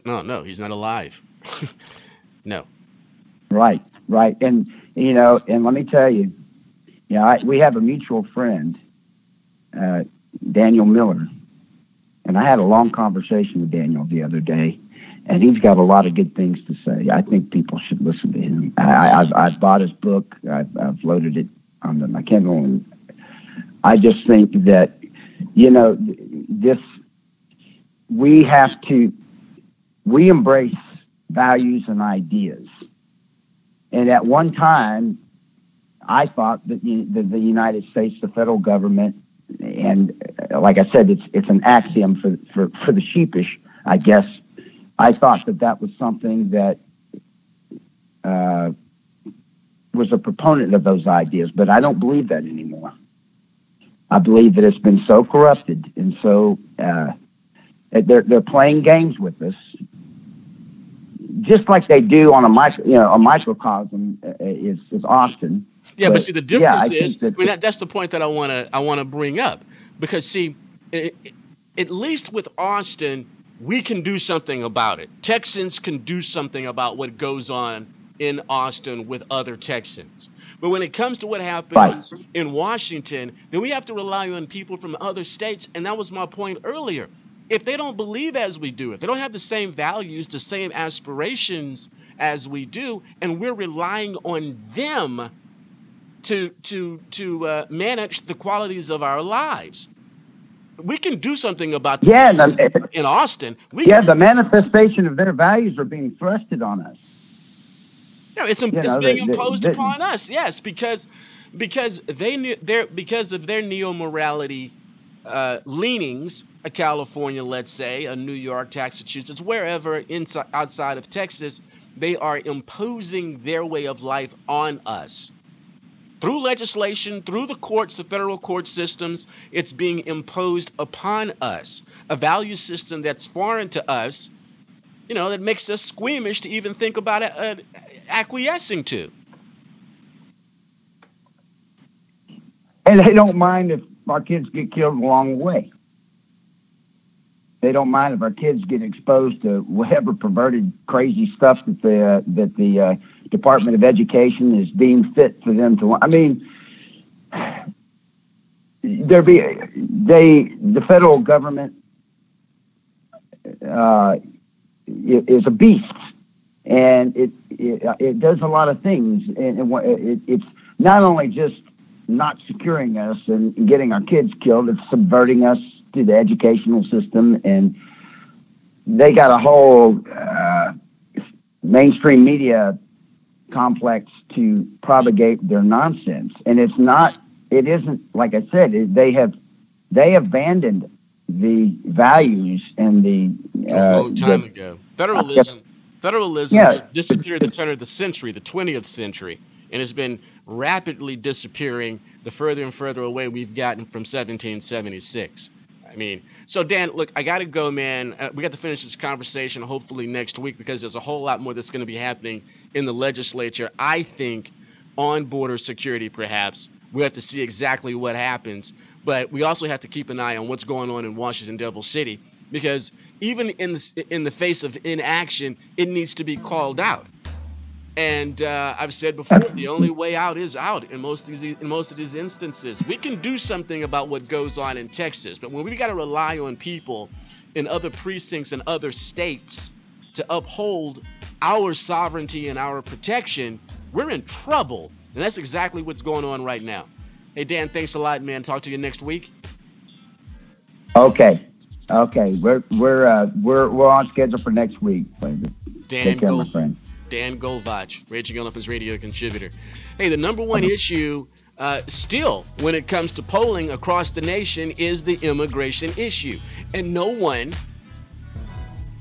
S3: No, he's not alive. No.
S19: Right. And, and let me tell you, we have a mutual friend, Daniel Miller. And I had a long conversation with Daniel the other day, and he's got a lot of good things to say. I think people should listen to him. I've bought his book. I've loaded it on my Kindle, and I just think that, we embrace values and ideas. And at one time, I thought that the United States, the federal government, and like I said, it's an axiom for the sheepish, I guess. I thought that was something that was a proponent of those ideas, but I don't believe that anymore. I believe that it's been so corrupted, and so they're playing games with us, just like they do on a microcosm is Austin.
S3: Yeah, but see, the difference is that's the point that I want to bring up, because see, at least with Austin, we can do something about it. Texans can do something about what goes on in Austin with other Texans. But when it comes to what happens in Washington, then we have to rely on people from other states. And that was my point earlier. If they don't believe as we do, if they don't have the same values, the same aspirations as we do, and we're relying on them to manage the qualities of our lives, we can do something about that in Austin.
S19: The manifestation of their values are being thrusted on us.
S3: No, it's being imposed upon us. Yes, because of their neo-morality leanings, a California, let's say, a New York, Massachusetts, wherever outside of Texas, they are imposing their way of life on us. Through legislation, through the courts, the federal court systems, it's being imposed upon us. A value system that's foreign to us, that makes us squeamish to even think about acquiescing to.
S19: And they don't mind if our kids get killed along the way. They don't mind if our kids get exposed to whatever perverted, crazy stuff that the Department of Education is deemed fit for them to. I mean, the federal government is a beast, and it does a lot of things, and it's not only just not securing us and getting our kids killed, it's subverting us to the educational system, and they got a whole mainstream media complex to propagate their nonsense. And it isn't, like I said, they abandoned the values and
S3: a long time ago. Federalism disappeared at the turn of the century, the 20th century, and has been rapidly disappearing the further and further away we've gotten from 1776. I mean, so Dan, look, I got to go, man. We got to finish this conversation hopefully next week, because there's a whole lot more that's going to be happening in the legislature. I think on border security, perhaps we have to see exactly what happens, but we also have to keep an eye on what's going on in Washington, Devil City, because even in the face of inaction, it needs to be called out. And I've said before, the only way out is out in most of these instances. We can do something about what goes on in Texas, but when we got to rely on people in other precincts and other states to uphold our sovereignty and our protection, we're in trouble. And that's exactly what's going on right now. Hey, Dan, thanks a lot, man. Talk to you next week.
S19: Okay. We're on schedule for next week. Take care, my friend.
S3: Dan Golvach, Raging Elephants radio contributor. Hey, the number one issue still when it comes to polling across the nation is the immigration issue. And no one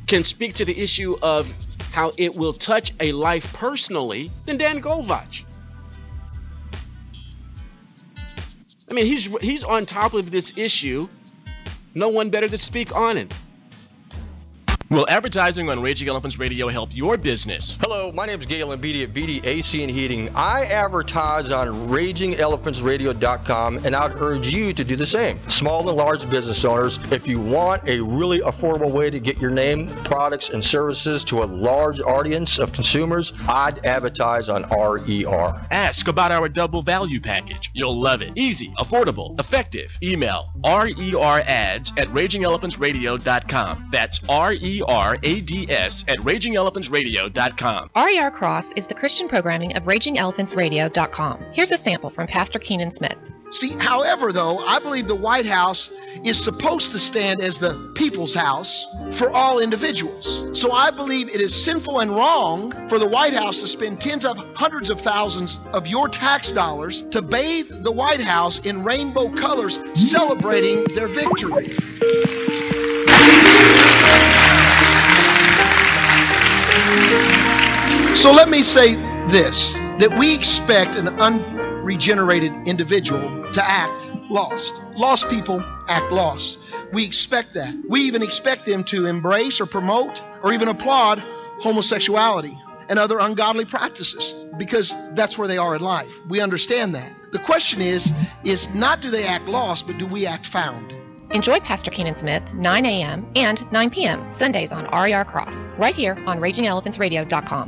S3: can speak to the issue of how it will touch a life personally than Dan Golvach. I mean, he's on top of this issue. No one better to speak on it. Will advertising on Raging Elephants Radio help your business?
S1: Hello, my name is Galen Beatty at Beatty AC and Heating. I advertise on RagingElephantsRadio.com, and I'd urge you to do the same. Small and large business owners, if you want a really affordable way to get your name, products, and services to a large audience of consumers, I'd advertise on RER.
S3: Ask about our double value package. You'll love it. Easy, affordable, effective. Email RERads@RagingElephantsRadio.com. That's RERADS at RagingElephantsRadio.com.
S9: RER Cross is the Christian programming of RagingElephantsRadio.com. Here's a sample from Pastor Keenan Smith.
S22: See, however, though, I believe the White House is supposed to stand as the people's house for all individuals. So I believe it is sinful and wrong for the White House to spend tens of hundreds of thousands of your tax dollars to bathe the White House in rainbow colors, celebrating their victory. So let me say this, that we expect an unregenerated individual to act lost. Lost people act lost. We expect that. We even expect them to embrace or promote or even applaud homosexuality and other ungodly practices, because that's where they are in life. We understand that. The question is not do they act lost, but do we act found?
S9: Enjoy Pastor Keenan Smith, 9 a.m. and 9 p.m. Sundays on RER Cross, right here on RagingElephantsRadio.com.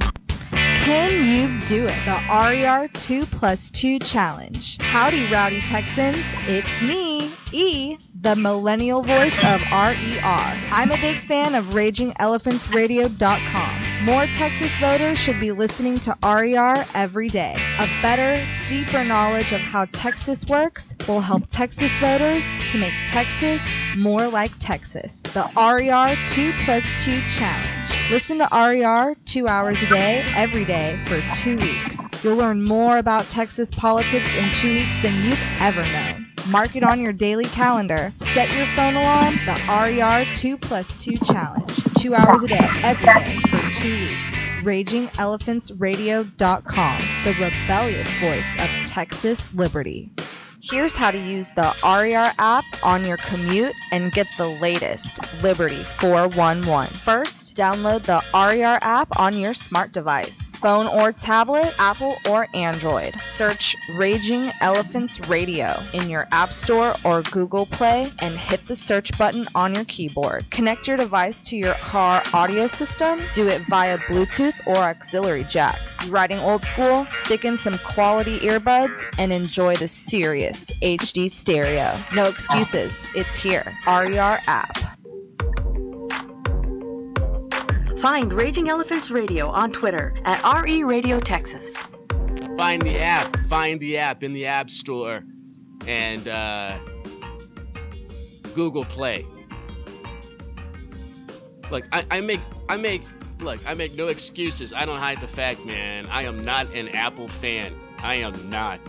S11: Can you do it? The RER 2+2 Challenge. Howdy, rowdy Texans. It's me, E, the millennial voice of RER. I'm a big fan of RagingElephantsRadio.com. More Texas voters should be listening to RER every day. A better, deeper knowledge of how Texas works will help Texas voters to make Texas more like Texas. The RER 2+2 Challenge. Listen to RER 2 hours a day, every day, for 2 weeks. You'll learn more about Texas politics in 2 weeks than you've ever known. Mark it on your daily calendar. Set your phone alarm. The RER 2+2 Challenge. 2 hours a day, every day, for 2 weeks. RagingElephantsRadio.com. The rebellious voice of Texas liberty. Here's how to use the RER app on your commute and get the latest Liberty 411. First, download the RER app on your smart device, phone or tablet, Apple or Android. Search Raging Elephants Radio in your App Store or Google Play and hit the search button on your keyboard. Connect your device to your car audio system. Do it via Bluetooth or auxiliary jack. You riding old school? Stick in some quality earbuds and enjoy the serious Focus HD stereo. No excuses. It's here. RER app.
S2: Find Raging Elephants Radio on Twitter at RE Radio Texas.
S3: Find the app. Find the app in the App Store and Google Play. Look, I make no excuses. I don't hide the fact, man. I am not an Apple fan. I am not.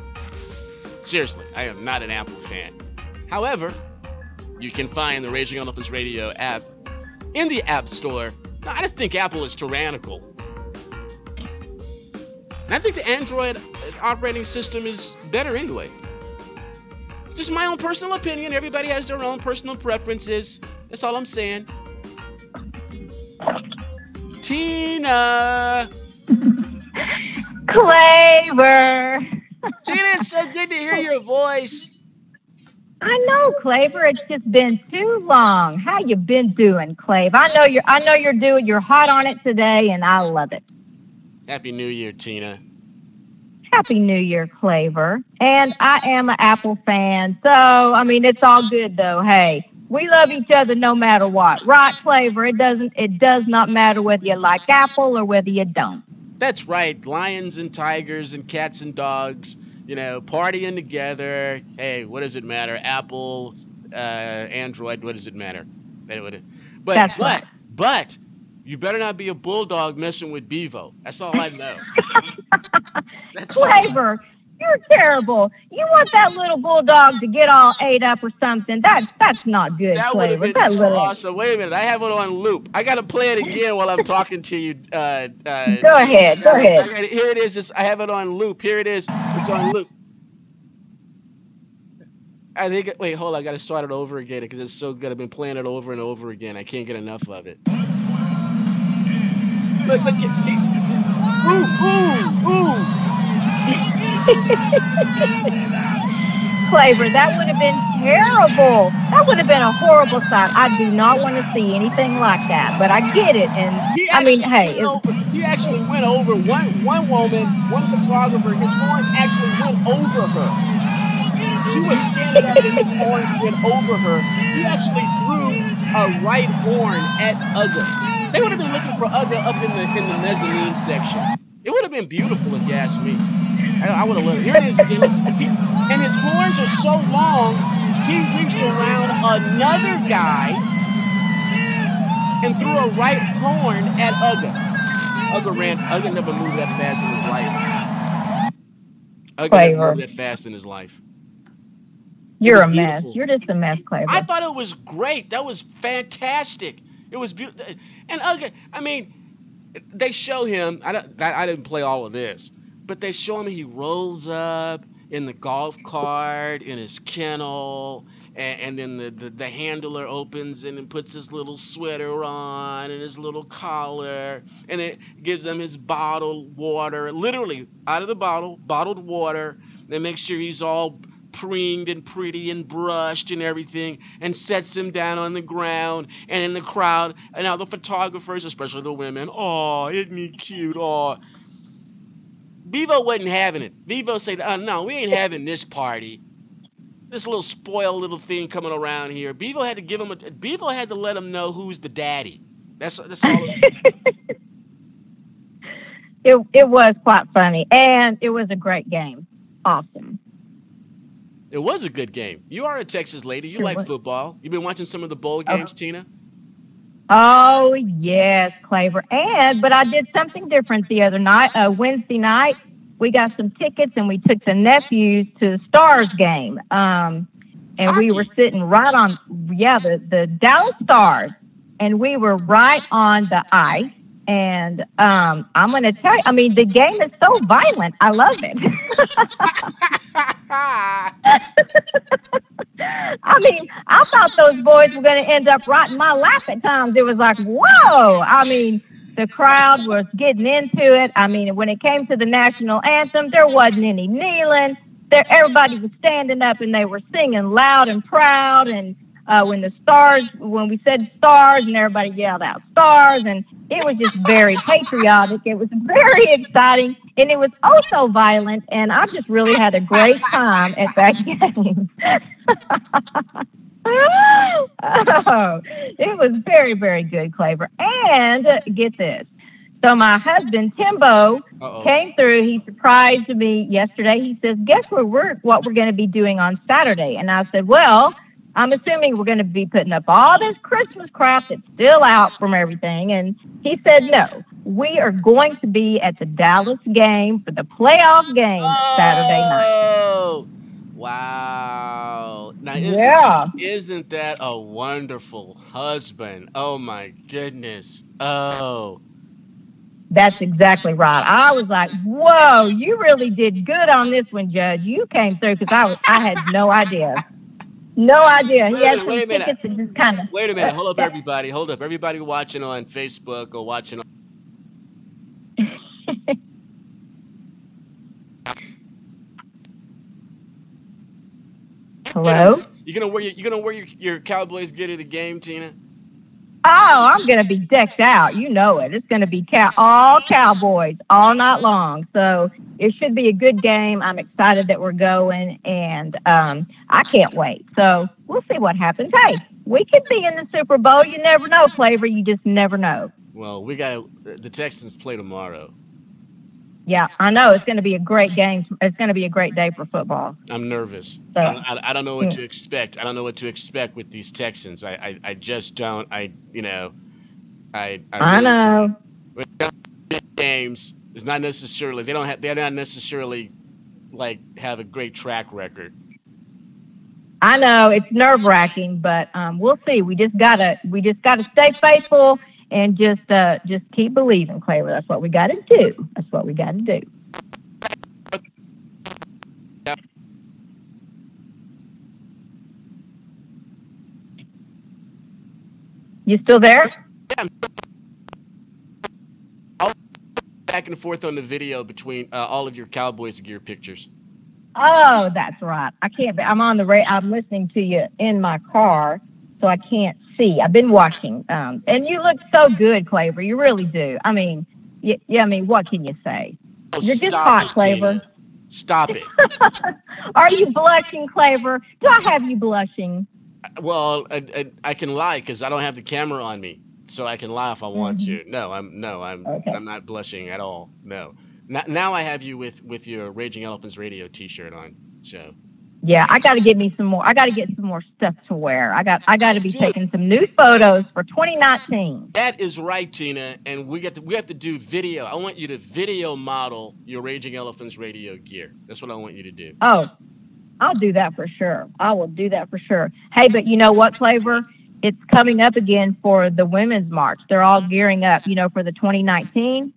S3: Seriously, I am not an Apple fan. However, you can find the Raging Elephants Radio app in the App Store. Now, I just think Apple is tyrannical. And I think the Android operating system is better anyway. It's just my own personal opinion. Everybody has their own personal preferences. That's all I'm saying. Tina!
S4: Claver!
S3: Tina, it's so good to hear your voice.
S4: I know, Claver. It's just been too long. How you been doing, Claver? I know you're hot on it today, and I love it.
S3: Happy New Year, Tina.
S4: Happy New Year, Claver. And I am an Apple fan, so I mean it's all good though. Hey, we love each other no matter what, right, Claver? It does not matter whether you like Apple or whether you don't.
S3: That's right. Lions and tigers and cats and dogs, partying together. Hey, what does it matter? Apple, Android, what does it matter?
S4: That's right.
S3: But you better not be a bulldog messing with Bevo. That's all I know. That's
S4: Claver, you're terrible. You want that little bulldog to get all ate up or something? That's not good,
S3: That would have
S4: Claver.
S3: been so awesome. Wait a minute. I have it on loop. I got to play it again while I'm talking to you.
S4: Go ahead.
S3: Here it is. I have it on loop. Here it is. It's on loop. Wait, hold on. I got to start it over again because it's so good. I've been playing it over and over again. I can't get enough of it. Look at ooh.
S4: Claver, that would have been terrible. That would have been a horrible sight. I do not want to see anything like that, but I get it. And
S3: he actually went over one woman, one photographer. His horn actually went over her. She was standing up and his horns went over her. He actually threw a right horn at Uga. They would have been looking for Uga up in the mezzanine section. It would have been beautiful if you asked me. I would have loved it. Here it is again. And his horns are so long, he reached around another guy and threw a right horn at Uga. Uga never moved that fast in his life. Uga never moved that fast in his life.
S4: You're a mess. You're just a mess, Claver.
S3: I thought it was great. That was fantastic. It was beautiful. And Uga, I mean, they show him. I didn't play all of this, but they show him he rolls up in the golf cart in his kennel, and then the handler opens and puts his little sweater on and his little collar, and it gives him his bottled water, literally out of the bottled water. They make sure he's all preened and pretty and brushed and everything, and sets him down on the ground, and in the crowd and all the photographers, especially the women, oh, isn't he cute? Oh, Bevo wasn't having it. Bevo said, no, we ain't having this party. This little spoiled little thing coming around here. Bevo had to let him know who's the daddy. That's all.
S4: It was quite funny, and it was a great game. Awesome.
S3: It was a good game. You are a Texas lady. You like football. You've been watching some of the bowl games, Tina?
S4: Oh, yes, Claver. But I did something different the other night. Wednesday night, we got some tickets, and we took the nephews to the Stars game. And we were sitting right on, the Dallas Stars. And we were right on the ice. And I'm going to tell you, I mean, the game is so violent. I love it. I mean, I thought those boys were going to end up right in my lap at times. It was like, whoa. I mean, the crowd was getting into it. I mean, when it came to the national anthem, there wasn't any kneeling. Everybody was standing up and they were singing loud and proud. And when we said stars and everybody yelled out stars, and it was just very patriotic. It was very exciting, and it was so violent, and I just really had a great time at that game. Oh, it was very, very good, Claver. And get this. So my husband, Timbo, came through. He surprised me yesterday. He says, guess what we're going to be doing on Saturday? And I said, well, I'm assuming we're going to be putting up all this Christmas crap that's still out from everything. And he said, no, we are going to be at the Dallas game for the playoff game Saturday night.
S3: Oh, wow. Now, isn't that a wonderful husband? Oh, my goodness. Oh.
S4: That's exactly right. I was like, whoa, you really did good on this one, Judge. You came through because I had no idea. No idea. He had some tickets and just kind of...
S3: Wait a minute. Hold up, everybody. Hold up. Everybody watching on Facebook or watching on...
S4: Hello?
S3: You gonna wear your Cowboys gear to the game, Tina?
S4: Oh, I'm going to be decked out. You know it. It's going to be all Cowboys all night long. So it should be a good game. I'm excited that we're going, and I can't wait. So we'll see what happens. Hey, we could be in the Super Bowl. You never know, Claver. You just never know.
S3: Well, the Texans play tomorrow.
S4: Yeah, I know. It's going to be a great game. It's going to be a great day for football.
S3: I'm nervous.
S4: So,
S3: I don't know what to expect. I don't know what to expect with these Texans. I just don't. I know. With games, it's not necessarily they're not necessarily like have a great track record.
S4: I know it's nerve-wracking, but we'll see. We just gotta stay faithful. And just keep believing, Claver. That's what we got to do. That's what we got to do. You still there?
S3: Yeah. I'll back and forth on the video between all of your Cowboys gear pictures.
S4: Oh, that's right. I can't. I'm on the I'm listening to you in my car, so I can't see. I've been watching, and you look so good, Claver. You really do. I mean, I mean, what can you say? You're just hot, Claver.
S3: Tina. Stop it.
S4: Are you blushing, Claver? Do I have you blushing?
S3: Well, I can lie because I don't have the camera on me, so I can lie if I want to. No, I'm not blushing at all. No. Now I have you with your Raging Elephants Radio T-shirt on. So.
S4: Yeah, I got to get me some more. I got to get some more stuff to wear. I got to be taking some new photos for 2019.
S3: That is right, Tina. And we have to do video. I want you to video model your Raging Elephants Radio gear. That's what I want you to do.
S4: Oh, I'll do that for sure. I will do that for sure. Hey, but you know what, Claver? It's coming up again for the Women's March. They're all gearing up, for the 2019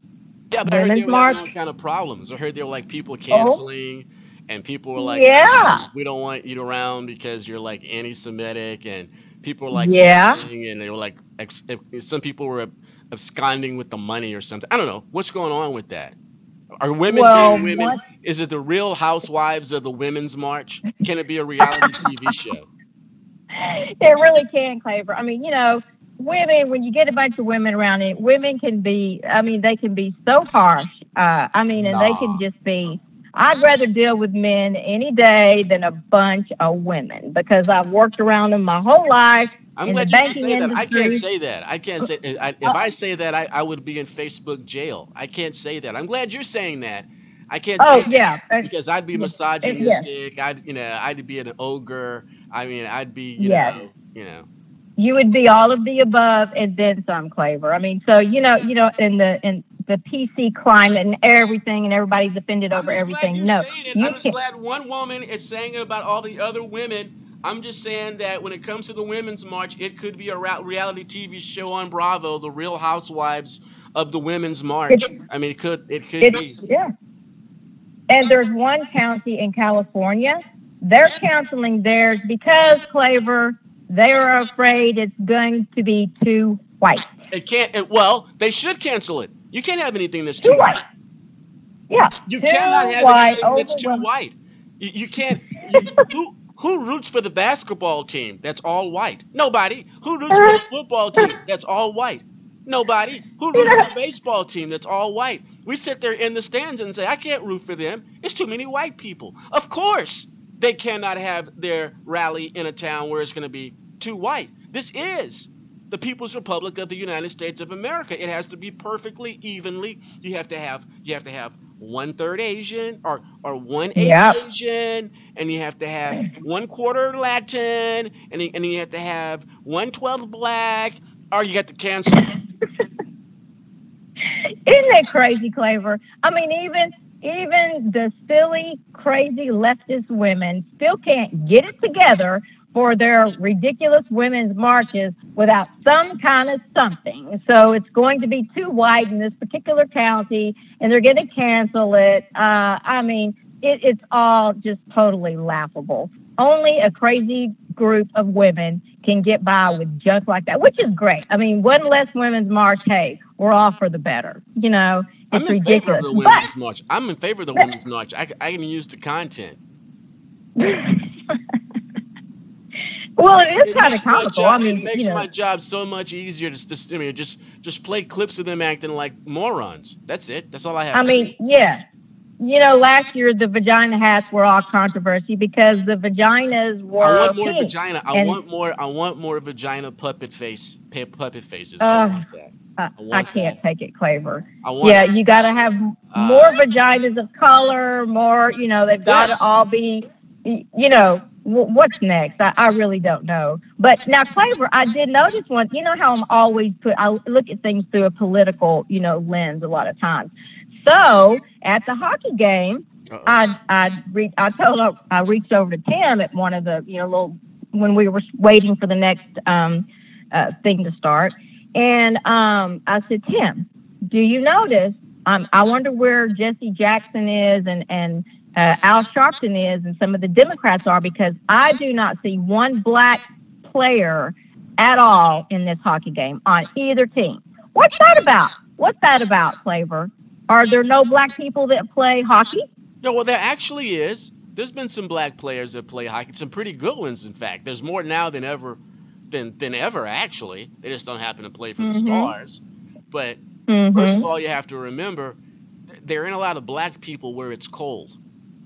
S3: yeah, but
S4: Women's March.
S3: I heard they were having all kind of problems. I heard there were like people canceling. And people were like,
S4: yeah,
S3: we don't want you around because you're like anti-Semitic, and people were like,
S4: yeah,
S3: and they were like, some people were absconding with the money or something. I don't know what's going on with that. Are women being women? What? Is it the Real Housewives of the Women's March? Can it be a reality TV show?
S4: It really can, Claver. I mean, women, when you get a bunch of women around it, women can be, they can be so harsh. And they can just be. I'd rather deal with men any day than a bunch of women because I've worked around them my whole life.
S3: I'm glad you can say that. I can't say that. I can't say if I say that I would be in Facebook jail. I can't say that. I'm glad you're saying that. I can't say that because I'd be misogynistic. I'd be an ogre. I'd be you know.
S4: You would be all of the above and then some, Claver. So in the PC climate and everything, and everybody's offended over everything. No,
S3: I'm just glad one woman is saying it about all the other women. I'm just saying that when it comes to the Women's March, it could be a reality TV show on Bravo, The Real Housewives of the Women's March. It could be.
S4: Yeah. And there's one county in California, they're canceling theirs because, Claver, they're afraid it's going to be too white.
S3: They should cancel it. You can't have anything that's too white.
S4: Yeah.
S3: You cannot have anything that's too white. You can't. Who roots for the basketball team that's all white? Nobody. Who roots for the football team that's all white? Nobody. Who roots for the baseball team that's all white? We sit there in the stands and say, I can't root for them. It's too many white people. Of course, they cannot have their rally in a town where it's going to be too white. This is the People's Republic of the United States of America. It has to be perfectly evenly. You have to have 1/3 Asian or 1/8 Asian, and you have to have 1/4 Latin, and you have to have 1/12 black, or you got to cancel.
S4: Isn't that crazy, Claver? I mean, even the silly, crazy leftist women still can't get it together for their ridiculous women's marches without some kind of something. So it's going to be too white in this particular county, and they're going to cancel it. I mean, it's all just totally laughable. Only a crazy group of women can get by with junk like that, which is great. I mean, one less women's march, hey, we're all for the better. You know, it's ridiculous.
S3: Favor of the women's march. I'm in favor of the women's march. I can use the content.
S4: Well, it is kind of comical. I mean,
S3: it makes my job so much easier to just play clips of them acting like morons. That's it. That's all I have.
S4: I mean, yeah. You know, last year the vagina hats were all controversy because the vaginas were.
S3: I want more
S4: pink.
S3: vagina. I want more vagina puppet faces. I want that.
S4: I can't take it, Claver. You got to have more vaginas of color. More, you know, they've got to all be. You know, what's next? I really don't know. But now, Claver, I did notice one. You know how I look at things through a political, lens a lot of times. So at the hockey game, I reached over to Tim at one of the, when we were waiting for the next thing to start. And I said, Tim, do you notice, I wonder where Jesse Jackson is and Al Sharpton is and some of the Democrats are, because I do not see one black player at all in this hockey game on either team. What's that about? What's that about, Claver? Are there no black people that play hockey?
S3: No, well, there actually is. There's been some black players that play hockey, some pretty good ones, in fact. There's more now than ever, actually. They just don't happen to play for the Stars. But first of all, you have to remember, there ain't a lot of black people where it's cold.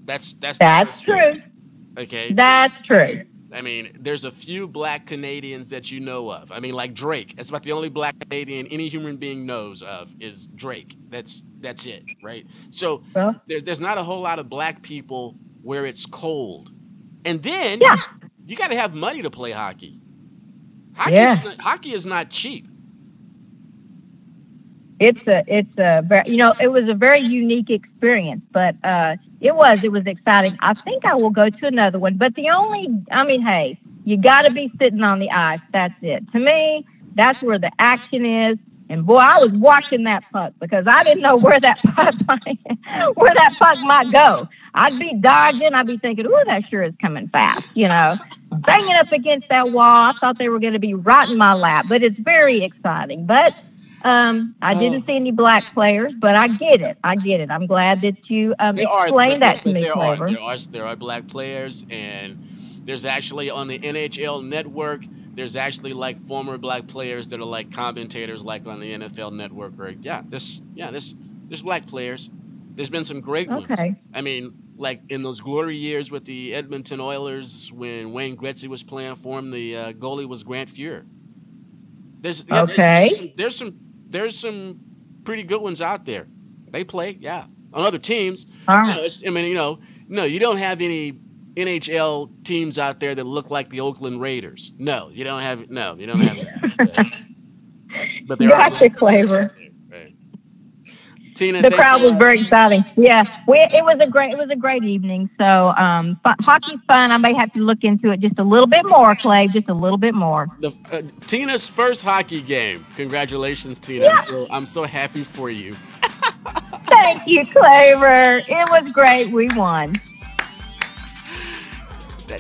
S3: That's
S4: true.
S3: Okay.
S4: That's true.
S3: I mean, there's a few black Canadians that you know of. I mean, like Drake. That's about the only black Canadian any human being knows of is Drake. That's it, right? So there's not a whole lot of black people where it's cold. And then you got to have money to play hockey. Hockey is not cheap.
S4: It was a very unique experience, but it was exciting. I think I will go to another one, but hey, you got to be sitting on the ice. That's it. To me, that's where the action is. And boy, I was watching that puck because I didn't know where that puck might go. I'd be dodging. I'd be thinking, ooh, that sure is coming fast, banging up against that wall. I thought they were going to be right in my lap, but it's very exciting. But I didn't see any black players, but I get it. I'm glad that you explained that to me, Claver.
S3: There are black players, and there's actually on the NHL network, there's actually like former black players that are like commentators, like on the NFL network. There's black players. There's been some great ones. I mean, like in those glory years with the Edmonton Oilers when Wayne Gretzky was playing for him, the goalie was Grant Fuhr. There's some pretty good ones out there. They play, on other teams. You don't have any NHL teams out there that look like the Oakland Raiders. No, you don't have that. But there are
S4: Claver.
S3: Right. Tina,
S4: the crowd was very exciting. Yeah, it was a great evening. So hockey's fun. I may have to look into it just a little bit more, Clay. Just a little bit more.
S3: Tina's first hockey game. Congratulations, Tina. Yeah. I'm so happy for you.
S4: Thank you, Claver. It was great. We won.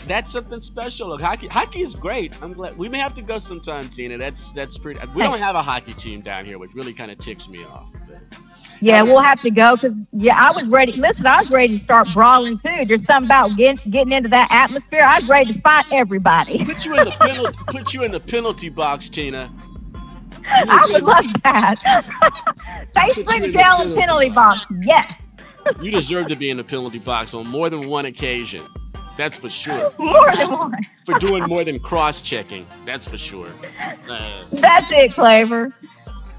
S3: That's something special. Look, hockey is great. I'm glad. We may have to go sometime, Tina. That's pretty. We don't have a hockey team down here, which really kind of ticks me off.
S4: Yeah, we'll have to go because I was ready. Listen, I was ready to start brawling too. There's something about getting into that atmosphere. I was ready to fight everybody.
S3: Put you in the penalty box, Tina.
S4: I would love that. Facebook jail and penalty box. Yes.
S3: You deserve to be in the penalty box on more than one occasion. That's for sure.
S4: More than one.
S3: For doing more than cross-checking. That's for sure.
S4: That's it, Claver.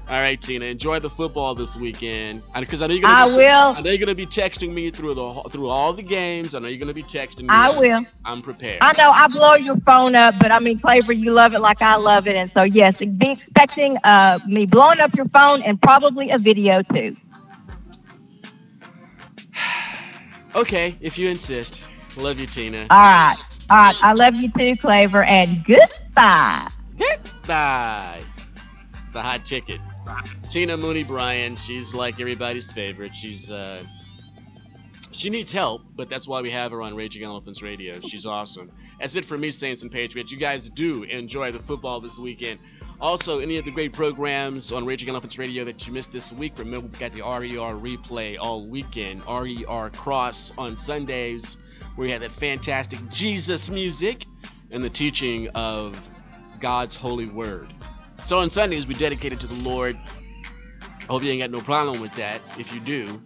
S3: All right, Tina. Enjoy the football this weekend. Because I know you're
S4: I will.
S3: I know you're gonna be texting me through all the games. I know you're gonna be texting me.
S4: I will.
S3: I'm prepared.
S4: I know I blow your phone up, but I mean, Claver, you love it like I love it, and so yes, be expecting me blowing up your phone and probably a video too.
S3: Okay, if you insist. Love you, Tina.
S4: All right. I love you too, Claver, and goodbye.
S3: Goodbye. The hot ticket. Tina Mooney Bryan. She's like everybody's favorite. She needs help, but that's why we have her on Raging Elephants Radio. She's awesome. That's it for me, Saints and Patriots. You guys do enjoy the football this weekend. Also, any of the great programs on Raging Elephants Radio that you missed this week, remember we've got the RER replay all weekend. RER Cross on Sundays, where we have that fantastic Jesus music and the teaching of God's holy word. So on Sundays, we dedicate it to the Lord. I hope you ain't got no problem with that. If you do,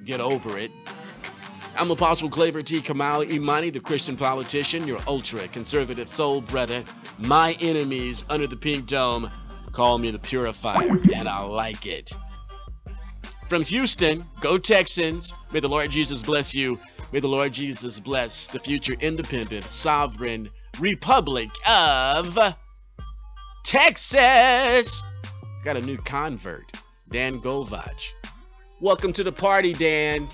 S3: get over it. I'm Apostle Claver T. Kamau-Imani, the Christian politician, your ultra-conservative soul brother. My enemies under the pink dome call me the purifier, and I like it. From Houston, go Texans. May the Lord Jesus bless you. May the Lord Jesus bless the future independent, sovereign Republic of Texas. Got a new convert, Dan Golvach. Welcome to the party, Dan.